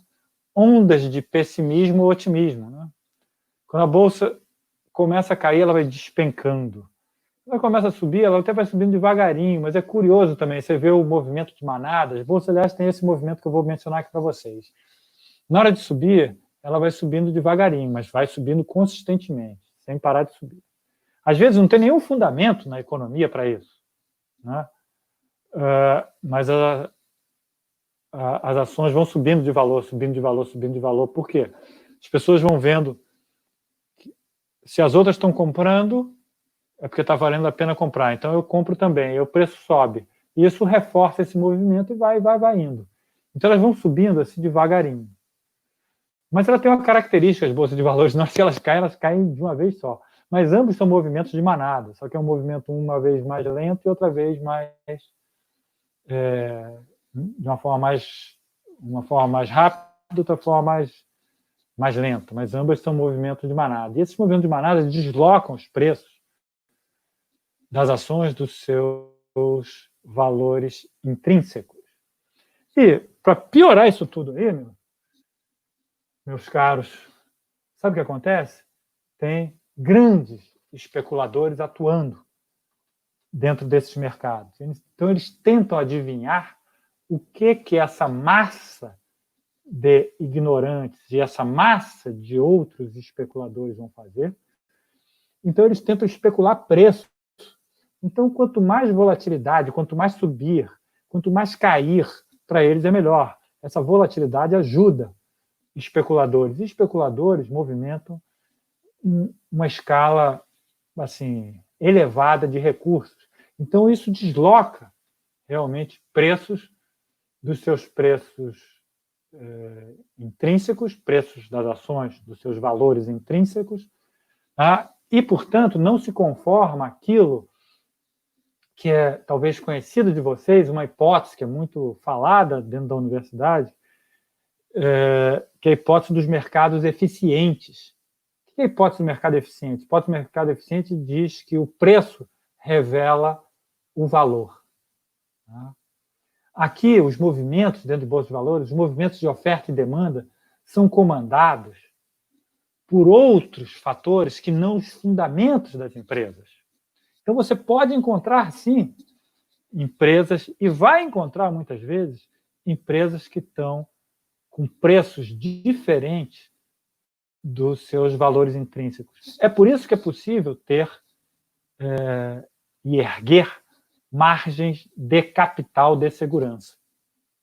Ondas de pessimismo ou otimismo. Né? Quando a bolsa começa a cair, ela vai despencando. Quando ela começa a subir, ela até vai subindo devagarinho, mas é curioso também, você vê o movimento de manadas. A bolsa, aliás, tem esse movimento que eu vou mencionar aqui para vocês. Na hora de subir, ela vai subindo devagarinho, mas vai subindo consistentemente, sem parar de subir. Às vezes não tem nenhum fundamento na economia para isso, né? Mas as ações vão subindo de valor, subindo de valor, subindo de valor. Por quê? As pessoas vão vendo que, se as outras estão comprando, é porque está valendo a pena comprar. Então eu compro também, e o preço sobe. E isso reforça esse movimento e vai indo. Então elas vão subindo assim devagarinho. Mas ela tem uma característica, as bolsas de valores, não é que elas caem de uma vez só. Mas ambos são movimentos de manada, só que é um movimento uma vez mais lento e outra vez mais... de uma forma mais rápida, outra forma mais lenta. Mas ambas são movimentos de manada. E esses movimentos de manada deslocam os preços das ações dos seus valores intrínsecos. E, para piorar isso tudo aí, meus caros, sabe o que acontece? Tem grandes especuladores atuando dentro desses mercados. Então, eles tentam adivinhar o que essa massa de ignorantes e essa massa de outros especuladores vão fazer. Então, eles tentam especular preço. Então, quanto mais volatilidade, quanto mais subir, quanto mais cair, para eles é melhor. Essa volatilidade ajuda especuladores. E especuladores movimentam uma escala assim, elevada de recursos. Então, isso desloca realmente preços dos seus preços intrínsecos, preços das ações, dos seus valores intrínsecos, tá? E, portanto, não se conforma aquilo que é talvez conhecido de vocês, uma hipótese que é muito falada dentro da universidade, que é a hipótese dos mercados eficientes. O que é a hipótese do mercado eficiente? A hipótese do mercado eficiente diz que o preço revela o valor. Tá? aqui, os movimentos dentro de bolsa de valores, os movimentos de oferta e demanda, são comandados por outros fatores que não os fundamentos das empresas. Então, você pode encontrar, sim, empresas, e vai encontrar, muitas vezes, empresas que estão com preços diferentes dos seus valores intrínsecos. É por isso que é possível ter e erguer margens de capital de segurança.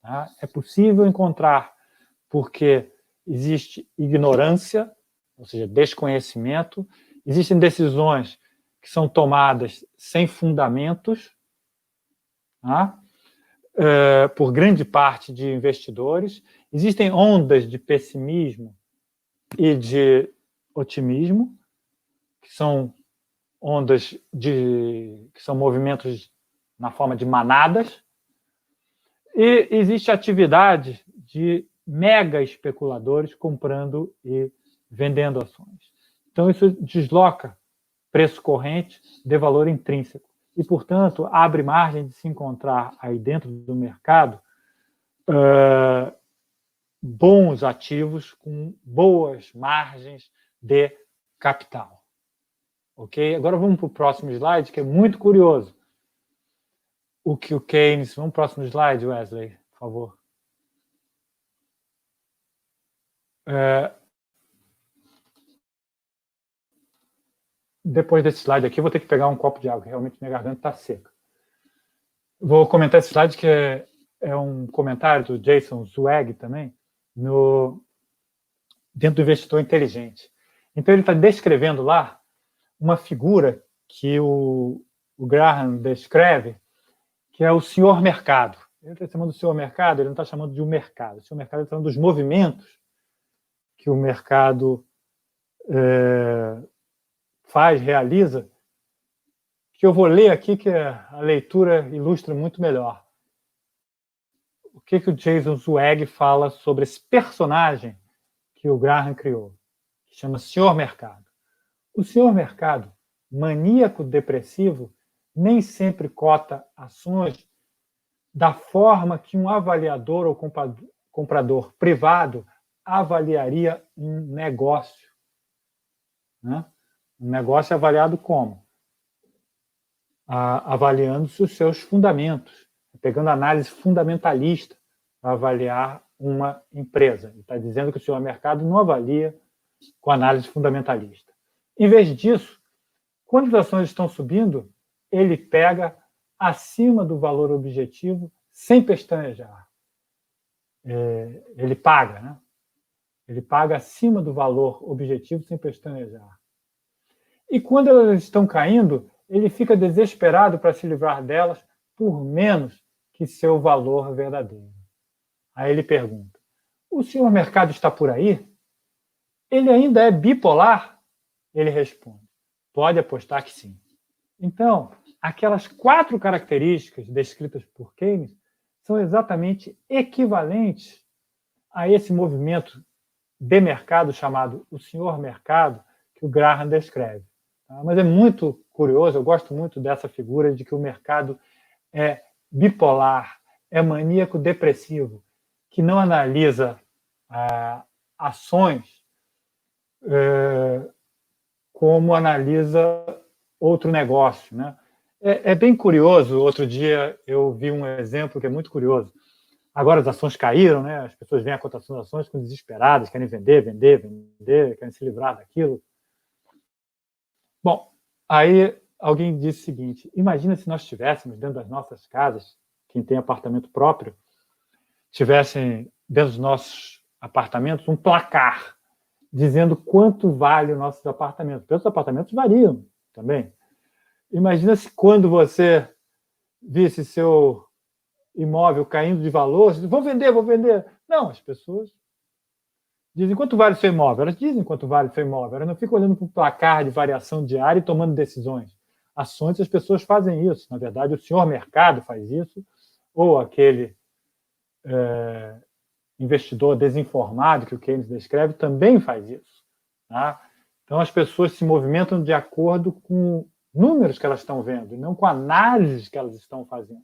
Tá? É possível encontrar, porque existe ignorância, ou seja, desconhecimento, existem decisões que são tomadas sem fundamentos, tá? Por grande parte de investidores, existem ondas de pessimismo e de otimismo, que são ondas que são movimentos na forma de manadas, e existe atividade de mega especuladores comprando e vendendo ações. Então, isso desloca preço corrente de valor intrínseco e, portanto, abre margem de se encontrar aí dentro do mercado bons ativos com boas margens de capital. Ok? Agora vamos para o próximo slide, que é muito curioso. O que o Keynes... Vamos para o próximo slide, Wesley, por favor. Depois desse slide aqui, eu vou ter que pegar um copo de água, realmente minha garganta está seca. Vou comentar esse slide, que é um comentário do Jason Zweig também, dentro do Investidor Inteligente. Então, ele está descrevendo lá uma figura que o Graham descreve, que é o senhor mercado. Ele está chamando de senhor mercado, ele não está chamando de um mercado. O senhor mercado está falando dos movimentos que o mercado realiza, que eu vou ler aqui, que a leitura ilustra muito melhor. O que o Jason Zweig fala sobre esse personagem que o Graham criou, que chama Senhor Mercado. O Senhor Mercado, maníaco depressivo, nem sempre cota ações da forma que um avaliador ou comprador privado avaliaria um negócio. Né? Um negócio é avaliado como? Avaliando-se os seus fundamentos, pegando análise fundamentalista para avaliar uma empresa. Ele está dizendo que o senhor mercado não avalia com análise fundamentalista. Em vez disso, quando as ações estão subindo, ele pega acima do valor objetivo sem pestanejar. Ele paga, né? Ele paga acima do valor objetivo sem pestanejar. E quando elas estão caindo, ele fica desesperado para se livrar delas por menos que seu valor verdadeiro. Aí ele pergunta: o senhor mercado está por aí? Ele ainda é bipolar? Ele responde: pode apostar que sim. Então, aquelas 4 características descritas por Keynes são exatamente equivalentes a esse movimento de mercado chamado o senhor mercado, que o Graham descreve. Tá? Mas é muito curioso, eu gosto muito dessa figura de que o mercado é bipolar, é maníaco depressivo, que não analisa ações como analisa outro negócio. Né? É bem curioso, outro dia eu vi um exemplo que é muito curioso. Agora as ações caíram, né? As pessoas veem a cotação das ações com desesperadas, querem vender, querem se livrar daquilo. Bom, aí alguém disse o seguinte: imagina se nós tivéssemos dentro das nossas casas, quem tem apartamento próprio, tivessem dentro dos nossos apartamentos um placar dizendo quanto vale os nossos apartamentos. Porque os apartamentos variam também. Imagina se quando você visse seu imóvel caindo de valor, você diz, vou vender. Não, as pessoas dizem quanto vale o seu imóvel. Elas dizem quanto vale o seu imóvel. Elas não ficam olhando para o placar de variação diária e tomando decisões. Ações, as pessoas fazem isso. Na verdade, o senhor mercado faz isso, ou aquele investidor desinformado que o Keynes descreve também faz isso. Tá? Então, as pessoas se movimentam de acordo com números que elas estão vendo, e não com análises que elas estão fazendo.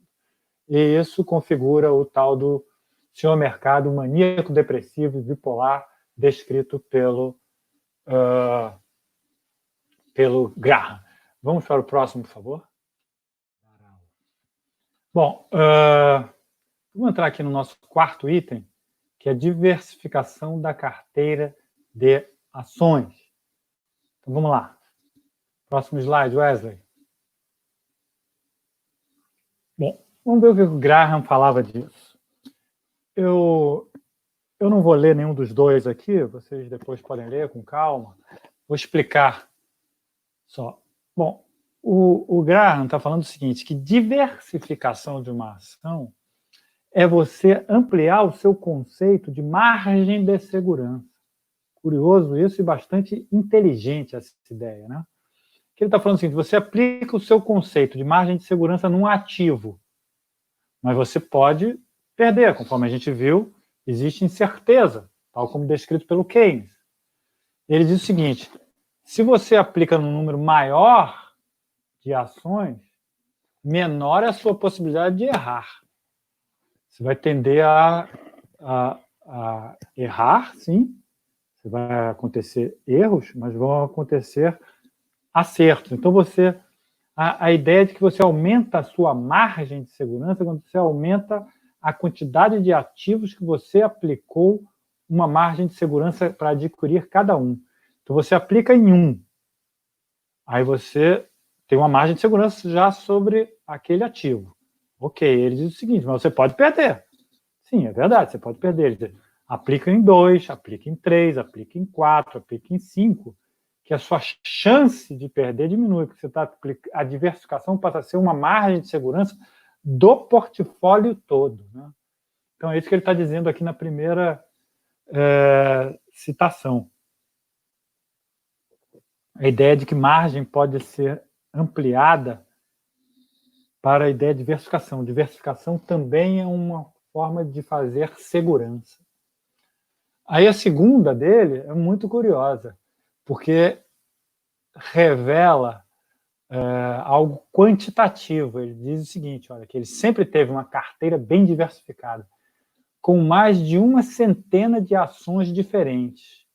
e isso configura o tal do senhor mercado maníaco, depressivo e bipolar descrito pelo Graham. Vamos para o próximo, por favor. Bom, vamos entrar aqui no nosso quarto item, que é a diversificação da carteira de ações. Então, vamos lá. Próximo slide, Wesley. Bom, vamos ver o que o Graham falava disso. Eu não vou ler nenhum dos dois aqui, vocês depois podem ler com calma. Vou explicar só. Bom, o Graham está falando o seguinte, que diversificação de uma ação é você ampliar o seu conceito de margem de segurança. Curioso isso e bastante inteligente essa ideia, né? Que ele está falando o seguinte, você aplica o seu conceito de margem de segurança num ativo, mas você pode perder, conforme a gente viu, existe incerteza, tal como descrito pelo Keynes. Ele diz o seguinte, se você aplica num número maior de ações, menor é a sua possibilidade de errar. Você vai tender a errar, sim, vai acontecer erros, mas vão acontecer acertos. Então, a ideia de que você aumenta a sua margem de segurança quando você aumenta a quantidade de ativos que você aplicou uma margem de segurança para adquirir cada um. Então, você aplica em um. Aí você tem uma margem de segurança já sobre aquele ativo. Ok, ele diz o seguinte, mas você pode perder. Sim, é verdade, você pode perder. Ele diz, aplica em 2, aplica em 3, aplica em 4, aplica em 5, que a sua chance de perder diminui, porque a diversificação passa a ser uma margem de segurança do portfólio todo, né? Então, é isso que ele está dizendo aqui na primeira citação. A ideia de que margem pode ser ampliada para a ideia de diversificação. Diversificação também é uma forma de fazer segurança. Aí a segunda dele é muito curiosa, porque revela algo quantitativo. Ele diz o seguinte, olha, que ele sempre teve uma carteira bem diversificada, com mais de 100 de ações diferentes.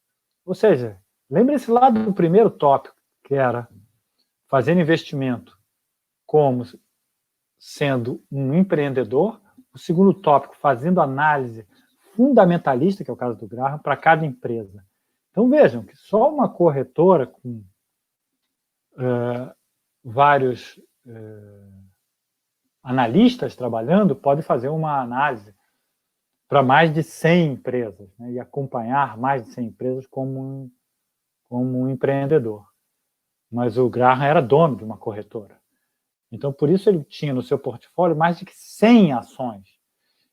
Ou seja, lembre-se lá do primeiro tópico, que era fazendo investimento como sendo um empreendedor, o segundo tópico, fazendo análise fundamentalista, que é o caso do Graham, para cada empresa. Então vejam que só uma corretora com vários analistas trabalhando pode fazer uma análise para mais de 100 empresas, né, e acompanhar mais de 100 empresas como um empreendedor. Mas o Graham era dono de uma corretora. Então, por isso ele tinha no seu portfólio mais de 100 ações.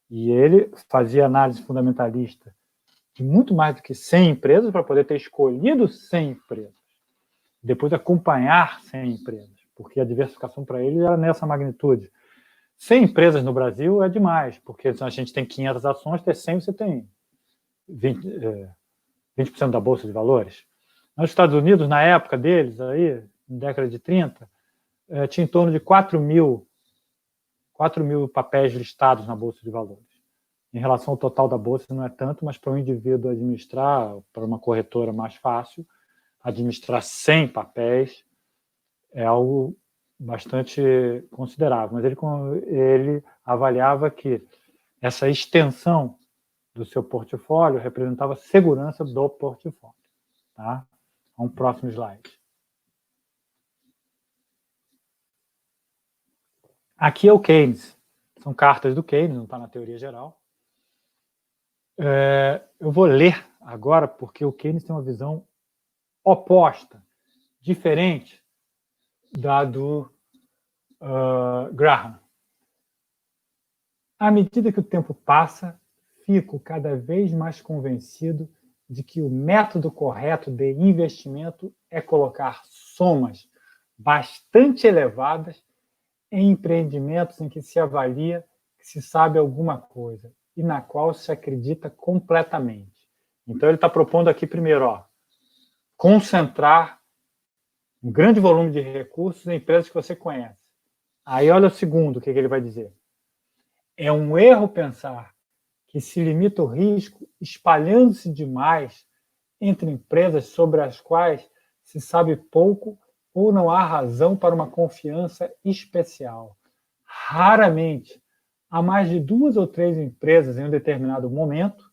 E ele fazia análise fundamentalista de muito mais do que 100 empresas para poder ter escolhido 100 empresas. Depois acompanhar 100 empresas, porque a diversificação para ele era nessa magnitude. 100 empresas no Brasil é demais, porque a gente tem 500 ações, ter 100 você tem 20% da Bolsa de Valores. Nos Estados Unidos, na época deles, aí, na década de 30, tinha em torno de 4 mil papéis listados na Bolsa de Valores. Em relação ao total da Bolsa, não é tanto, mas para um indivíduo administrar, para uma corretora mais fácil, administrar 100 papéis é algo bastante considerável. Mas ele avaliava que essa extensão do seu portfólio representava segurança do portfólio. Tá? Um próximo slide. Aqui é o Keynes. São cartas do Keynes, não está na teoria geral. Eu vou ler agora, porque o Keynes tem uma visão oposta, diferente da do Graham. À medida que o tempo passa, fico cada vez mais convencido de que o método correto de investimento é colocar somas bastante elevadas em empreendimentos em que se avalia que se sabe alguma coisa e na qual se acredita completamente. Então, ele está propondo aqui, primeiro, concentrar um grande volume de recursos em empresas que você conhece. Aí, olha o segundo, o que ele vai dizer. É um erro pensar que se limita o risco espalhando-se demais entre empresas sobre as quais se sabe pouco ou não há razão para uma confiança especial. Raramente há mais de 2 ou 3 empresas em um determinado momento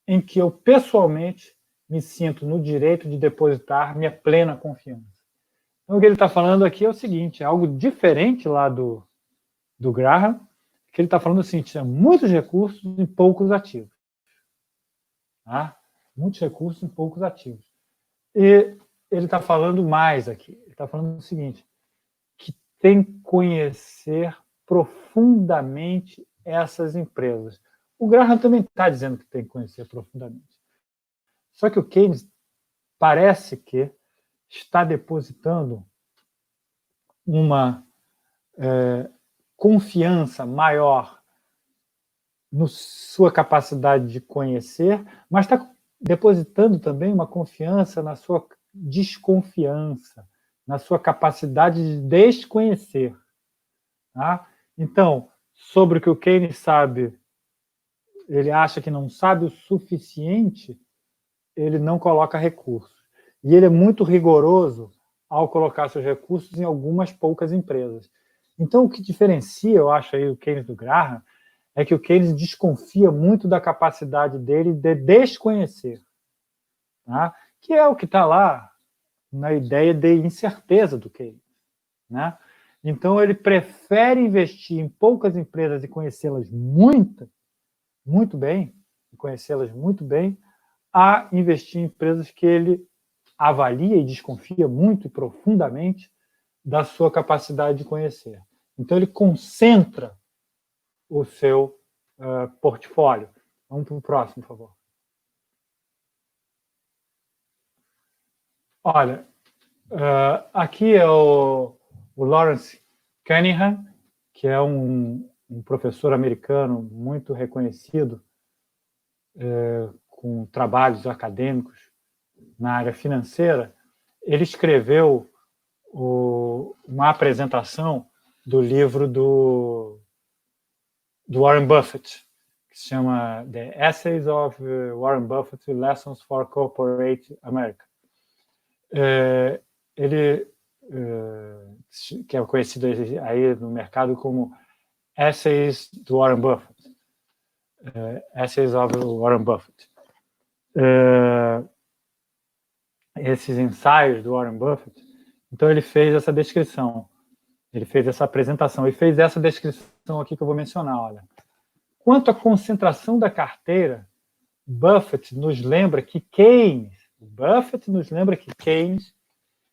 em que eu pessoalmente me sinto no direito de depositar minha plena confiança. Então, o que ele está falando aqui é o seguinte, é algo diferente lá do Graham, que ele está falando assim, tinha muitos recursos em poucos ativos. Tá? Muitos recursos em poucos ativos. E ele está falando mais aqui. Ele está falando o seguinte, que tem que conhecer profundamente essas empresas. O Graham também está dizendo que tem que conhecer profundamente. Só que o Keynes parece que está depositando uma confiança maior na sua capacidade de conhecer, mas está depositando também uma confiança na sua desconfiança, na sua capacidade de desconhecer. Tá? Então, sobre o que o Keynes sabe, ele acha que não sabe o suficiente, ele não coloca recursos. E ele é muito rigoroso ao colocar seus recursos em algumas poucas empresas. Então, o que diferencia, eu acho, aí, o Keynes do Graham, é que o Keynes desconfia muito da capacidade dele de desconhecer, tá? Que é o que está lá na ideia de incerteza do Keynes. Né? Então, ele prefere investir em poucas empresas e conhecê-las muito bem, a investir em empresas que ele avalia e desconfia muito e profundamente da sua capacidade de conhecer. Então, ele concentra o seu portfólio. Vamos para o próximo, por favor. Olha, aqui é o Lawrence Cunningham, que é um professor americano muito reconhecido com trabalhos acadêmicos na área financeira. Ele escreveu uma apresentação do livro do Warren Buffett, que se chama The Essays of Warren Buffett, Lessons for Corporate America. Ele que é conhecido aí no mercado como Essays do Warren Buffett, Essays of Warren Buffett. Esses ensaios do Warren Buffett, então ele fez essa descrição, ele fez essa apresentação e fez essa descrição aqui que eu vou mencionar. Olha, quanto à concentração da carteira, Buffett nos lembra que Keynes,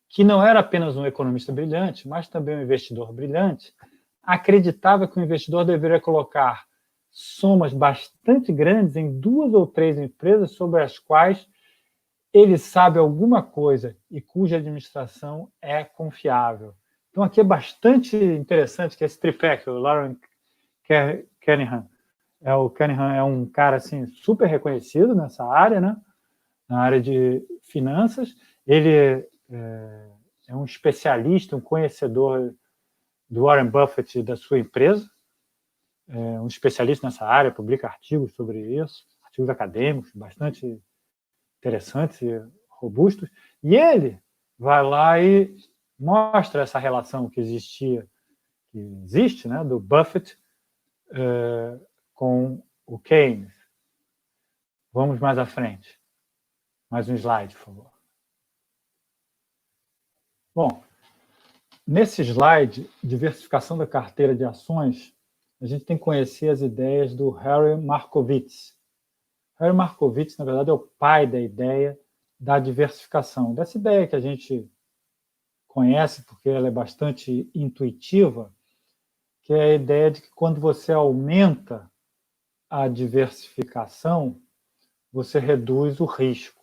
que não era apenas um economista brilhante, mas também um investidor brilhante, acreditava que o investidor deveria colocar somas bastante grandes em 2 ou 3 empresas sobre as quais ele sabe alguma coisa e cuja administração é confiável. Então, aqui é bastante interessante que esse tripé, que o Lawrence Cunningham, o Cunningham é um cara assim, super reconhecido nessa área, né? Na área de finanças. Ele é um especialista, um conhecedor do Warren Buffett e da sua empresa, um especialista nessa área, publica artigos sobre isso, artigos acadêmicos, bastante interessantes e robustos, e ele vai lá e mostra essa relação que existe, né, do Buffett com o Keynes. Vamos mais à frente. Mais um slide, por favor. Bom, nesse slide, diversificação da carteira de ações, a gente tem que conhecer as ideias do Harry Markowitz. Harry Markowitz, na verdade, é o pai da ideia da diversificação. Dessa ideia que a gente conhece, porque ela é bastante intuitiva, que é a ideia de que quando você aumenta a diversificação, você reduz o risco.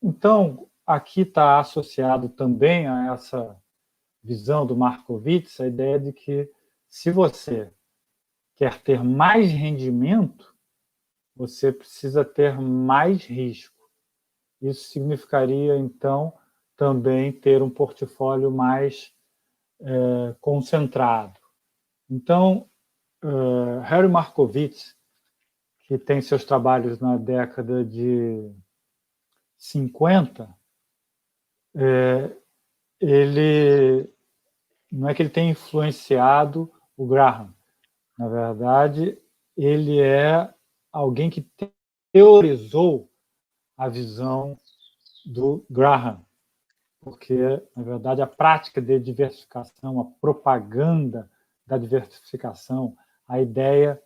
Então, aqui está associado também a essa visão do Markowitz, a ideia de que se você quer ter mais rendimento, você precisa ter mais risco. Isso significaria, então, também ter um portfólio mais concentrado. Então, Harry Markowitz, que tem seus trabalhos na década de 50, ele não é que ele tenha influenciado o Graham. Na verdade, ele é alguém que teorizou a visão do Graham, porque, na verdade, a prática de diversificação, a propaganda da diversificação, a ideia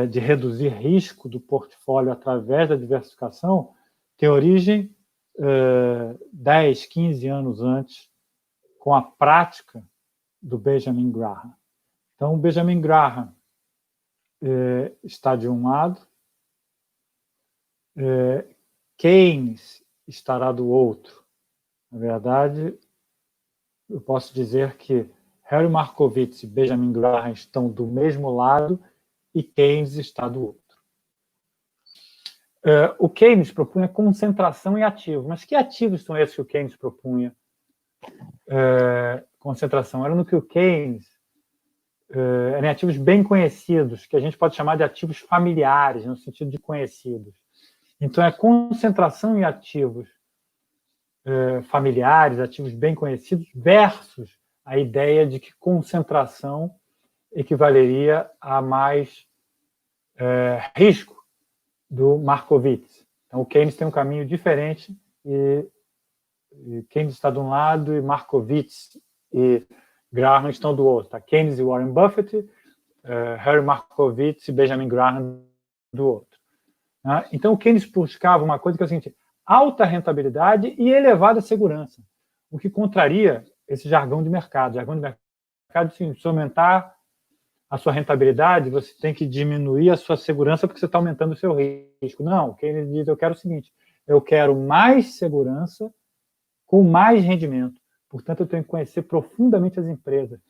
de reduzir risco do portfólio através da diversificação, tem origem 10, 15 anos antes, com a prática do Benjamin Graham. Então, o Benjamin Graham está de um lado, Keynes estará do outro. Na verdade, eu posso dizer que Harry Markowitz e Benjamin Graham estão do mesmo lado e Keynes está do outro. O Keynes propunha concentração em ativos. Mas que ativos são esses que o Keynes propunha? Concentração. Era no que o Keynes eram ativos bem conhecidos, que a gente pode chamar de ativos familiares, no sentido de conhecidos. Então, é concentração em ativos familiares, ativos bem conhecidos, versus a ideia de que concentração equivaleria a mais risco do Markowitz. Então, o Keynes tem um caminho diferente e Keynes está de um lado e Markowitz e Graham estão do outro. Tá? Keynes e Warren Buffett, Harry Markowitz e Benjamin Graham do outro. Tá? Então, o Keynes buscava uma coisa que é o seguinte: alta rentabilidade e elevada segurança, o que contraria esse jargão de mercado. Jargão de mercado, se aumentar a sua rentabilidade, você tem que diminuir a sua segurança porque você está aumentando o seu risco. Não, o Keynes diz: eu quero o seguinte, eu quero mais segurança com mais rendimento. Portanto, eu tenho que conhecer profundamente as empresas.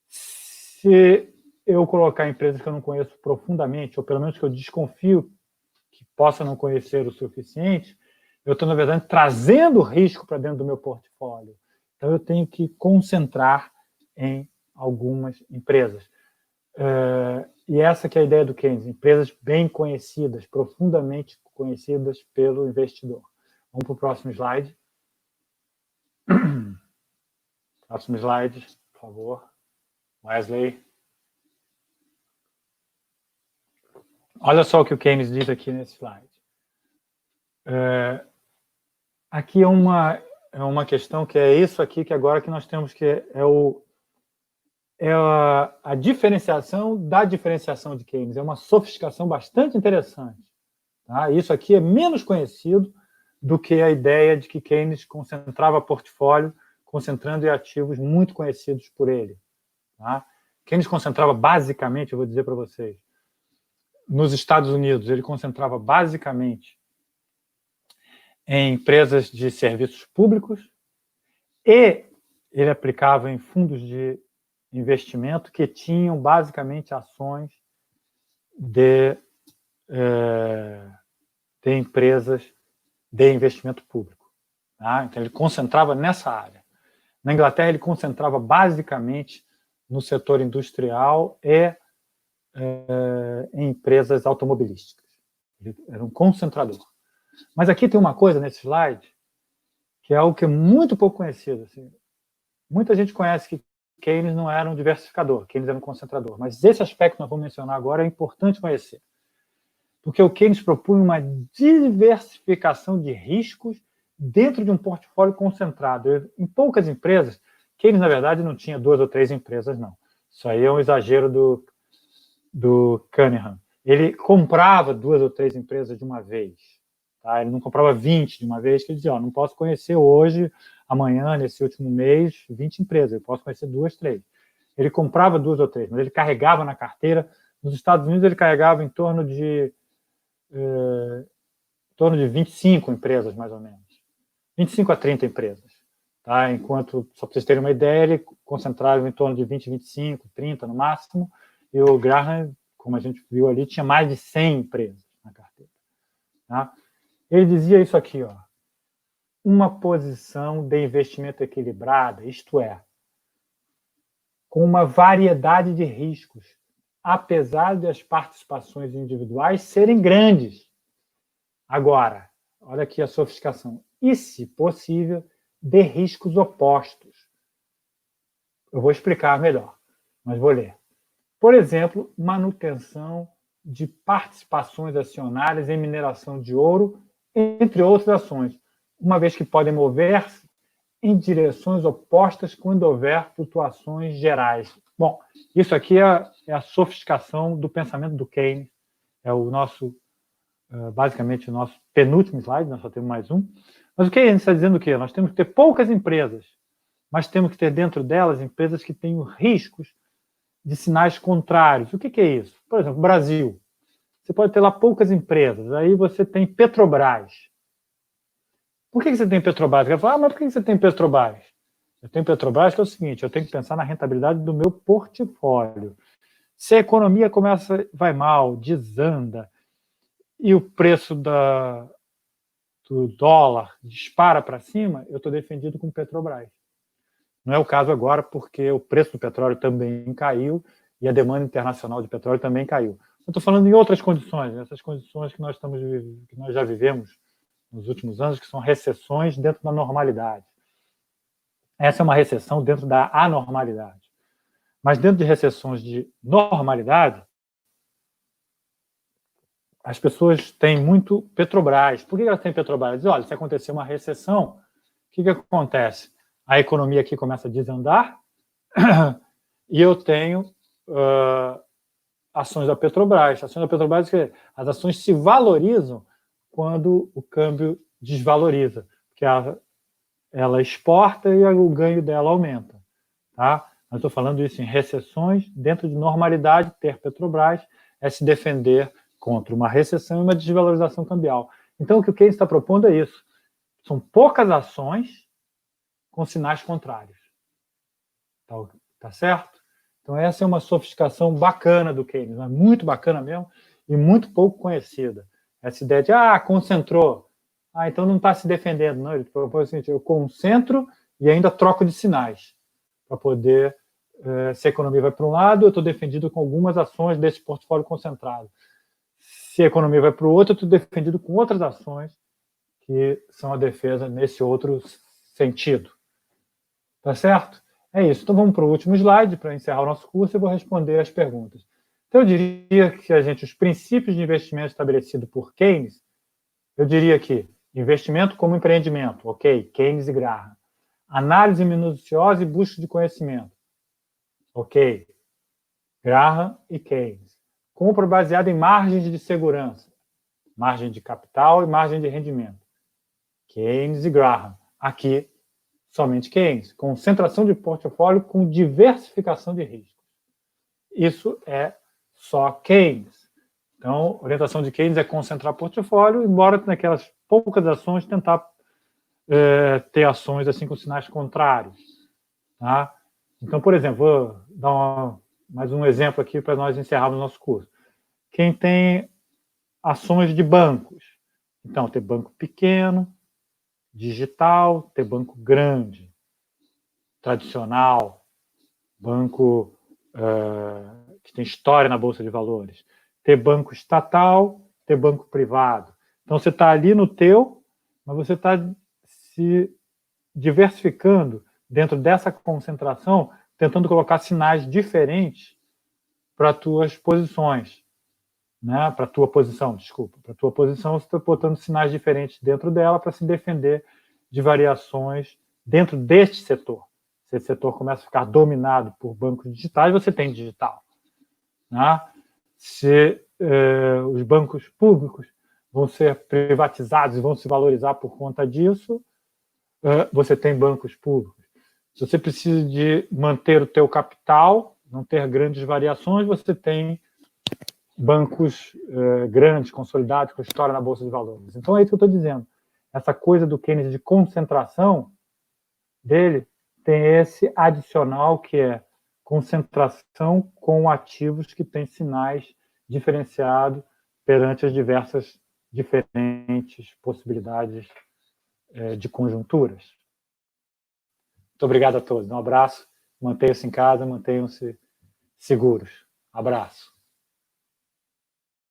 Se eu colocar empresas que eu não conheço profundamente, ou pelo menos que eu desconfio que possa não conhecer o suficiente, eu estou, na verdade, trazendo risco para dentro do meu portfólio. Então, eu tenho que concentrar em algumas empresas. E essa que é a ideia do Keynes, empresas bem conhecidas, profundamente conhecidas pelo investidor. Vamos para o próximo slide. Próximo slide, por favor. Wesley. Olha só o que o Keynes diz aqui nesse slide. Aqui é uma questão que é isso aqui que agora que nós temos que é a diferenciação da diferenciação de Keynes. É uma sofisticação bastante interessante. Tá? Isso aqui é menos conhecido do que a ideia de que Keynes concentrava portfólio, concentrando em ativos muito conhecidos por ele. Tá? Keynes concentrava basicamente, eu vou dizer para vocês, nos Estados Unidos, ele concentrava basicamente em empresas de serviços públicos e ele aplicava em fundos de investimento que tinham basicamente ações de empresas de investimento público. Tá? Então, ele concentrava nessa área. Na Inglaterra, ele concentrava basicamente no setor industrial e em empresas automobilísticas. Ele era um concentrador. Mas aqui tem uma coisa nesse slide que é algo que é muito pouco conhecido. Assim. Muita gente conhece que Keynes não era um diversificador, Keynes era um concentrador. Mas esse aspecto que nós vamos mencionar agora é importante conhecer. Porque o Keynes propunha uma diversificação de riscos dentro de um portfólio concentrado. Em poucas empresas, Keynes, na verdade, não tinha 2 ou 3 empresas, não. Isso aí é um exagero do Cunningham. Ele comprava 2 ou 3 empresas de uma vez. Tá? Ele não comprava 20 de uma vez, que ele dizia, não posso conhecer hoje, amanhã, nesse último mês, 20 empresas, eu posso conhecer 2, 3. Ele comprava 2 ou 3, mas ele carregava na carteira. Nos Estados Unidos, ele carregava em torno de 25 empresas, mais ou menos. 25 a 30 empresas. Tá? Enquanto, só para vocês terem uma ideia, ele concentrava em torno de 20, 25, 30 no máximo, e o Graham, como a gente viu ali, tinha mais de 100 empresas na carteira. Tá? Ele dizia isso aqui, ó, uma posição de investimento equilibrada, isto é, com uma variedade de riscos, apesar de as participações individuais serem grandes. Agora, olha aqui a sofisticação. E, se possível, de riscos opostos. Eu vou explicar melhor, mas vou ler. Por exemplo, manutenção de participações acionárias em mineração de ouro, entre outras ações, uma vez que podem mover-se em direções opostas quando houver flutuações gerais. Bom, isso aqui é a sofisticação do pensamento do Keynes, é o nosso, basicamente, o nosso penúltimo slide, nós só temos mais um. Mas o Keynes está dizendo o quê? Nós temos que ter poucas empresas, mas temos que ter dentro delas empresas que tenham riscos de sinais contrários. O que é isso? Por exemplo, Brasil. Você pode ter lá poucas empresas, aí você tem Petrobras. Por que você tem Petrobras? Você vai falar, mas por que você tem Petrobras? Eu tenho Petrobras que é o seguinte, eu tenho que pensar na rentabilidade do meu portfólio. Se a economia vai mal, desanda, e o preço do dólar dispara para cima, eu estou defendido com Petrobras. Não é o caso agora, porque o preço do petróleo também caiu e a demanda internacional de petróleo também caiu. Eu estou falando em outras condições, essas condições que nós já vivemos nos últimos anos, que são recessões dentro da normalidade. Essa é uma recessão dentro da anormalidade. Mas dentro de recessões de normalidade, as pessoas têm muito Petrobras. Por que elas têm Petrobras? Dizem, olha, se acontecer uma recessão, o que acontece? A economia aqui começa a desandar e eu tenho ações da Petrobras. Ações da Petrobras, as ações se valorizam quando o câmbio desvaloriza, porque ela exporta e o ganho dela aumenta. Tá? Eu estou falando isso em recessões, dentro de normalidade, ter Petrobras é se defender contra uma recessão e uma desvalorização cambial. Então, o que o Keynes está propondo é isso. São poucas ações com sinais contrários. Tá certo? Então, essa é uma sofisticação bacana do Keynes, né? Muito bacana mesmo e muito pouco conhecida. Essa ideia de, concentrou. Então não está se defendendo. Não, ele propõe o seguinte, eu concentro e ainda troco de sinais para poder, se a economia vai para um lado, eu estou defendido com algumas ações desse portfólio concentrado. Se a economia vai para o outro, eu estou defendido com outras ações que são a defesa nesse outro sentido. Tá certo? É isso. Então vamos para o último slide para encerrar o nosso curso e vou responder as perguntas. Então eu diria que os princípios de investimento estabelecidos por Keynes, eu diria que investimento como empreendimento, ok, Keynes e Graham. Análise minuciosa e busca de conhecimento, ok, Graham e Keynes. Compra baseada em margens de segurança, margem de capital e margem de rendimento, Keynes e Graham. Aqui, somente Keynes. Concentração de portfólio com diversificação de riscos. Isso é só Keynes. Então, a orientação de Keynes é concentrar portfólio, embora naquelas poucas ações tentar ter ações assim com sinais contrários. Tá? Então, por exemplo, vou dar mais um exemplo aqui para nós encerrarmos o nosso curso. Quem tem ações de bancos, então, ter banco pequeno, digital, ter banco grande, tradicional, banco que tem história na Bolsa de Valores, ter banco estatal, ter banco privado. Então, você está ali no teu, mas você está se diversificando dentro dessa concentração, tentando colocar sinais diferentes para as tuas posições. Né? Para a tua posição, desculpa. Para a tua posição, você está botando sinais diferentes dentro dela para se defender de variações dentro deste setor. Se esse setor começa a ficar dominado por bancos digitais, você tem digital. Né? Se os bancos públicos vão ser privatizados e vão se valorizar por conta disso, você tem bancos públicos. Se você precisa de manter o teu capital, não ter grandes variações, você tem bancos grandes, consolidados, com história na Bolsa de Valores. Então é isso que eu estou dizendo. Essa coisa do Keynes de concentração dele tem esse adicional que é concentração com ativos que têm sinais diferenciados perante as diversas diferentes possibilidades de conjunturas. Muito obrigado a todos. Um abraço Mantenham-se em casa, mantenham-se seguros. Abraço.